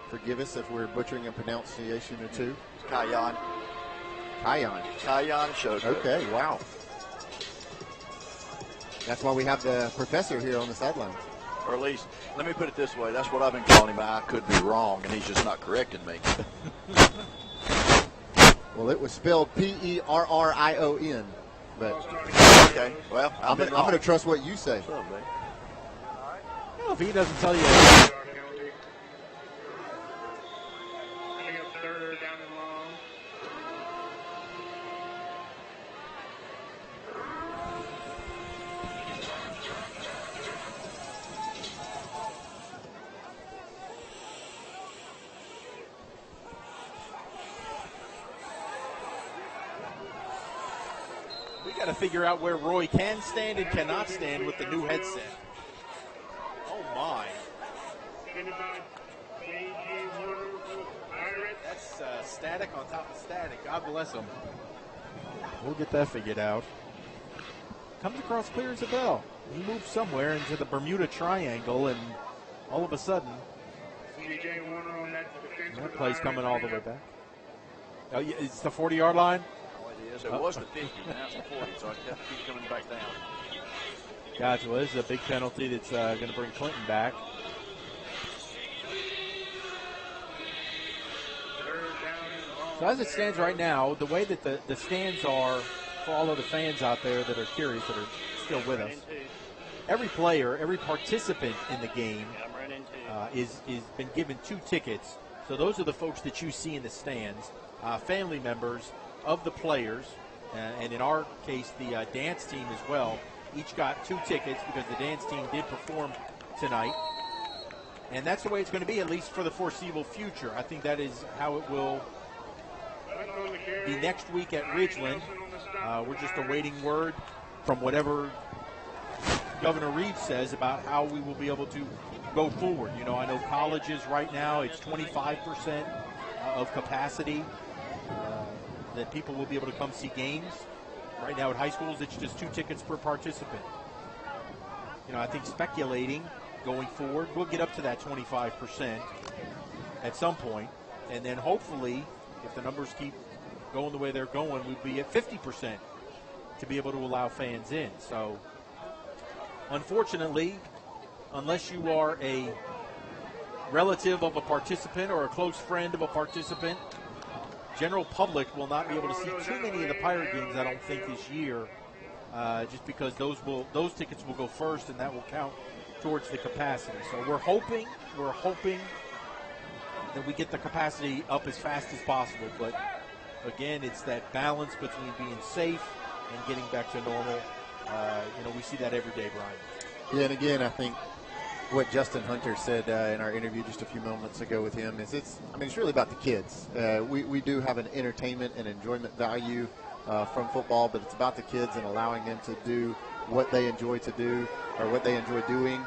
Forgive us if we're butchering a pronunciation or two. Kayan Shoto. Okay, wow. That's why we have the professor here on the sideline. Or at least, let me put it this way. That's what I've been calling him. I could be wrong, and he's just not correcting me. Well, it was spelled Perrion, but okay. Well, I'm going to trust what you say. Well, if he doesn't tell you. To figure out where Roy can stand and cannot stand with the new headset. Oh my. That's static on top of static. God bless him. We'll get that figured out. Comes across clear as a bell. He moves somewhere into the Bermuda Triangle, and all of a sudden, that play's coming all the way back. Oh, yeah, it's the 40-yard line. It was the 50, now it's the 40, so I have to keep coming back down. Gotcha. Well, this is a big penalty that's going to bring Clinton back. So as it stands right now, the way that the stands are, for all of the fans out there that are curious, that are still with us, every player, every participant in the game is been given 2 tickets. So those are the folks that you see in the stands, family members of the players, and in our case, the dance team as well. Each got 2 tickets because the dance team did perform tonight. And that's the way it's going to be, at least for the foreseeable future. I think that is how it will be next week at Ridgeland. We're just awaiting word from whatever Governor Reed says about how we will be able to go forward. You know, I know colleges right now, it's 25% of capacity. That people will be able to come see games. Right now at high schools, it's just 2 tickets per participant. You know, I think speculating going forward, we'll get up to that 25% at some point, and then hopefully, if the numbers keep going the way they're going, we'd be at 50% to be able to allow fans in. So, unfortunately, unless you are a relative of a participant or a close friend of a participant, general public will not be able to see too many of the Pirate games, I don't think, this year, just because those tickets will go first, and that will count towards the capacity. So we're hoping that we get the capacity up as fast as possible. But again, it's that balance between being safe and getting back to normal. We see that every day, Brian. Yeah, and again, I think what Justin Hunter said in our interview just a few moments ago with him is it's really about the kids. We do have an entertainment and enjoyment value from football, but it's about the kids and allowing them to do what they enjoy to do or what they enjoy doing.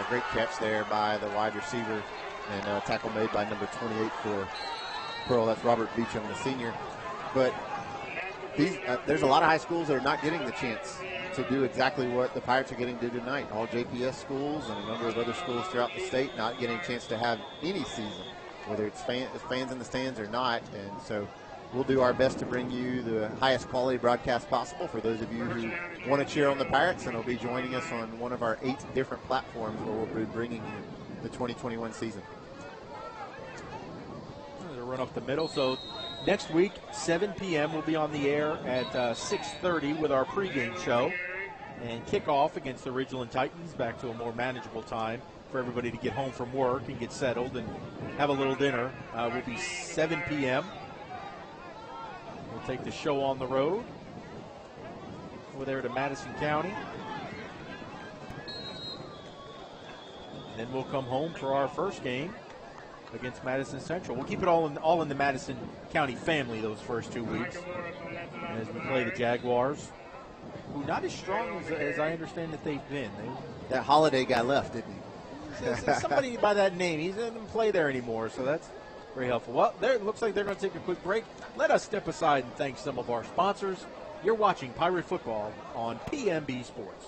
Great catch there by the wide receiver and tackle made by number 28 for Pearl. That's Robert Beecham, the senior. But there's a lot of high schools that are not getting the chance to do exactly what the Pirates are getting to do tonight. All JPS schools and a number of other schools throughout the state not getting a chance to have any season, whether it's fans in the stands or not. And so we'll do our best to bring you the highest quality broadcast possible for those of you who want to cheer on the Pirates, and will be joining us on one of our 8 different platforms where we'll be bringing you the 2021 season. There's a run up the middle. So next week, 7 p.m., we'll be on the air at 6:30 with our pregame show, and kickoff against the Ridgeland Titans, back to a more manageable time for everybody to get home from work and get settled and have a little dinner. Will be 7 p.m. We'll take the show on the road over there to Madison County. And then we'll come home for our first game against Madison Central. We'll keep it all in the Madison County family those first 2 weeks as we play the Jaguars, who not as strong as I understand that they've been. That Holiday guy left, didn't he? Somebody by that name. He doesn't play there anymore, so that's very helpful. Well, it looks like they're going to take a quick break. Let us step aside and thank some of our sponsors. You're watching Pirate Football on PMB Sports.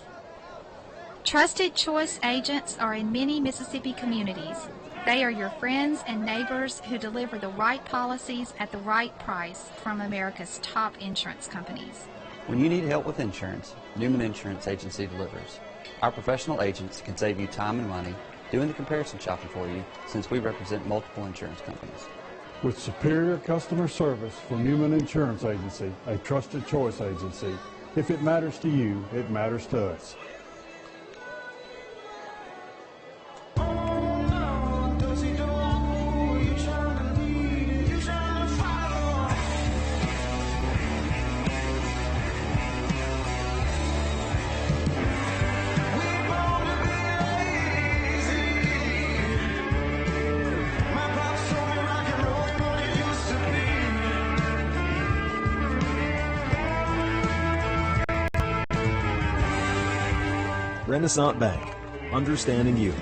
Trusted Choice agents are in many Mississippi communities. They are your friends and neighbors who deliver the right policies at the right price from America's top insurance companies. When you need help with insurance, Newman Insurance Agency delivers. Our professional agents can save you time and money doing the comparison shopping for you, since we represent multiple insurance companies. With superior customer service from Newman Insurance Agency, a trusted choice agency, if it matters to you, it matters to us. Renaissance Bank, understanding you.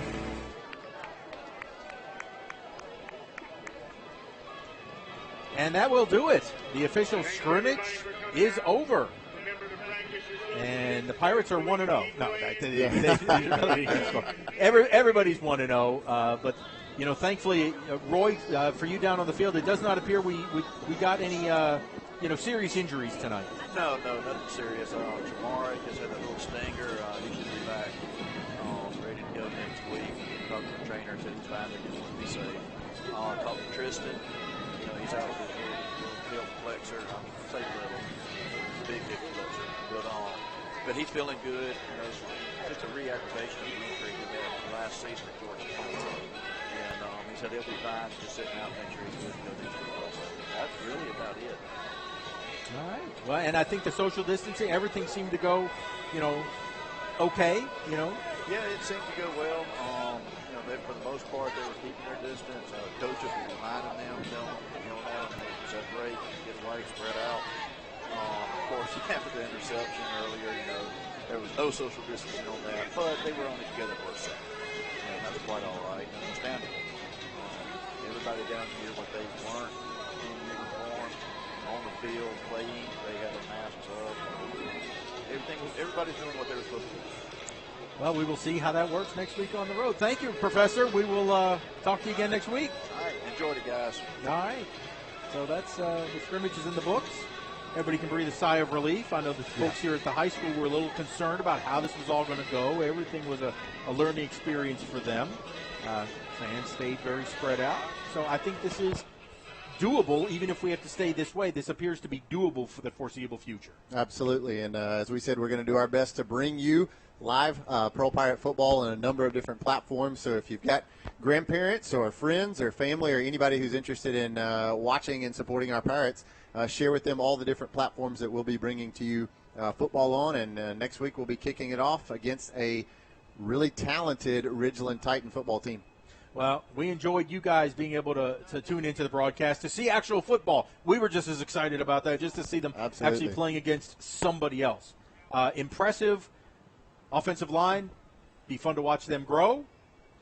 And that will do it. The official scrimmage is over. And the Pirates are 1-0. No, everybody's 1-0. But, you know, thankfully, Roy, for you down on the field, it does not appear we got any, serious injuries tonight. No, nothing serious. Jamari just had a little stinger. He should be back ready to go next week. Talked to the trainer, said he's fine. They just want to be safe. Talked to Tristan. He's out with his little hip flexor. Say little. Big hip flexor. But he's feeling good. It's just a reactivation of the injury he had last season at Georgia. And he said he'll be fine. Just sitting out, make sure he's good to go next week also. That's really about it. All right. Well, and I think the social distancing, everything seemed to go, okay, Yeah, it seemed to go well. For the most part, they were keeping their distance. Coaches were reminding them, separate, get away, spread out. Of course, after the interception earlier, there was no social distancing on that, but they were only together for a second. And that's quite all right. Understandable. Everybody down here, what they weren't in uniform, on the field, playing, they had their masks up. Everybody's doing what they were supposed to do. Well, we will see how that works next week on the road. Thank you, Professor. We will talk to you again next week. All right. Enjoyed it, guys. All right. So that's the scrimmage is in the books. Everybody can breathe a sigh of relief. I know the folks here at the high school were a little concerned about how this was all going to go. Everything was a learning experience for them. Fans stayed very spread out. So I think this is doable, even if we have to stay this way. This appears to be doable for the foreseeable future. Absolutely. And as we said, we're going to do our best to bring you live Pearl Pirate football on a number of different platforms. So if you've got grandparents or friends or family or anybody who's interested in watching and supporting our Pirates, share with them all the different platforms that we'll be bringing to you football on. And next week we'll be kicking it off against a really talented Ridgeland Titan football team. Well, we enjoyed you guys being able to tune into the broadcast to see actual football. We were just as excited about that, just to see them actually playing against somebody else. Impressive offensive line. Be fun to watch them grow.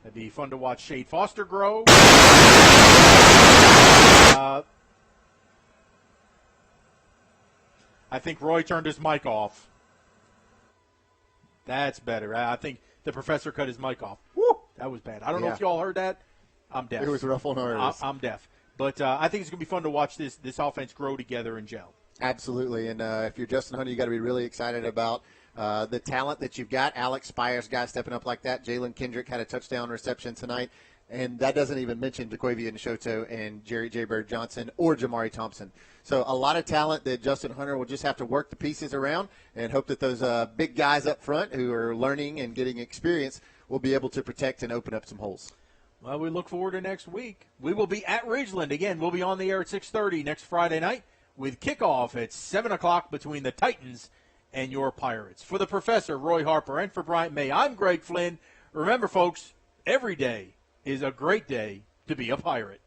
It'd be fun to watch Shade Foster grow. I think Roy turned his mic off. That's better. I think the professor cut his mic off. Woo! That was bad. I don't know if you all heard that. I'm deaf. It was rough on ours. I'm deaf. But I think it's going to be fun to watch this offense grow together and gel. Absolutely. And if you're Justin Hunter, you got to be really excited about the talent that you've got. Alex Spires, guy stepping up like that. Jalen Kendrick had a touchdown reception tonight. And that doesn't even mention DeQuavian Shoto and Jerry J. Bird Johnson or Jamari Thompson. So a lot of talent that Justin Hunter will just have to work the pieces around and hope that those big guys up front who are learning and getting experience will be able to protect and open up some holes. Well, we look forward to next week. We will be at Ridgeland. Again, we'll be on the air at 6:30 next Friday night with kickoff at 7 o'clock between the Titans and your Pirates. For the professor, Roy Harper, and for Bryant May, I'm Greg Flynn. Remember, folks, every day is a great day to be a Pirate.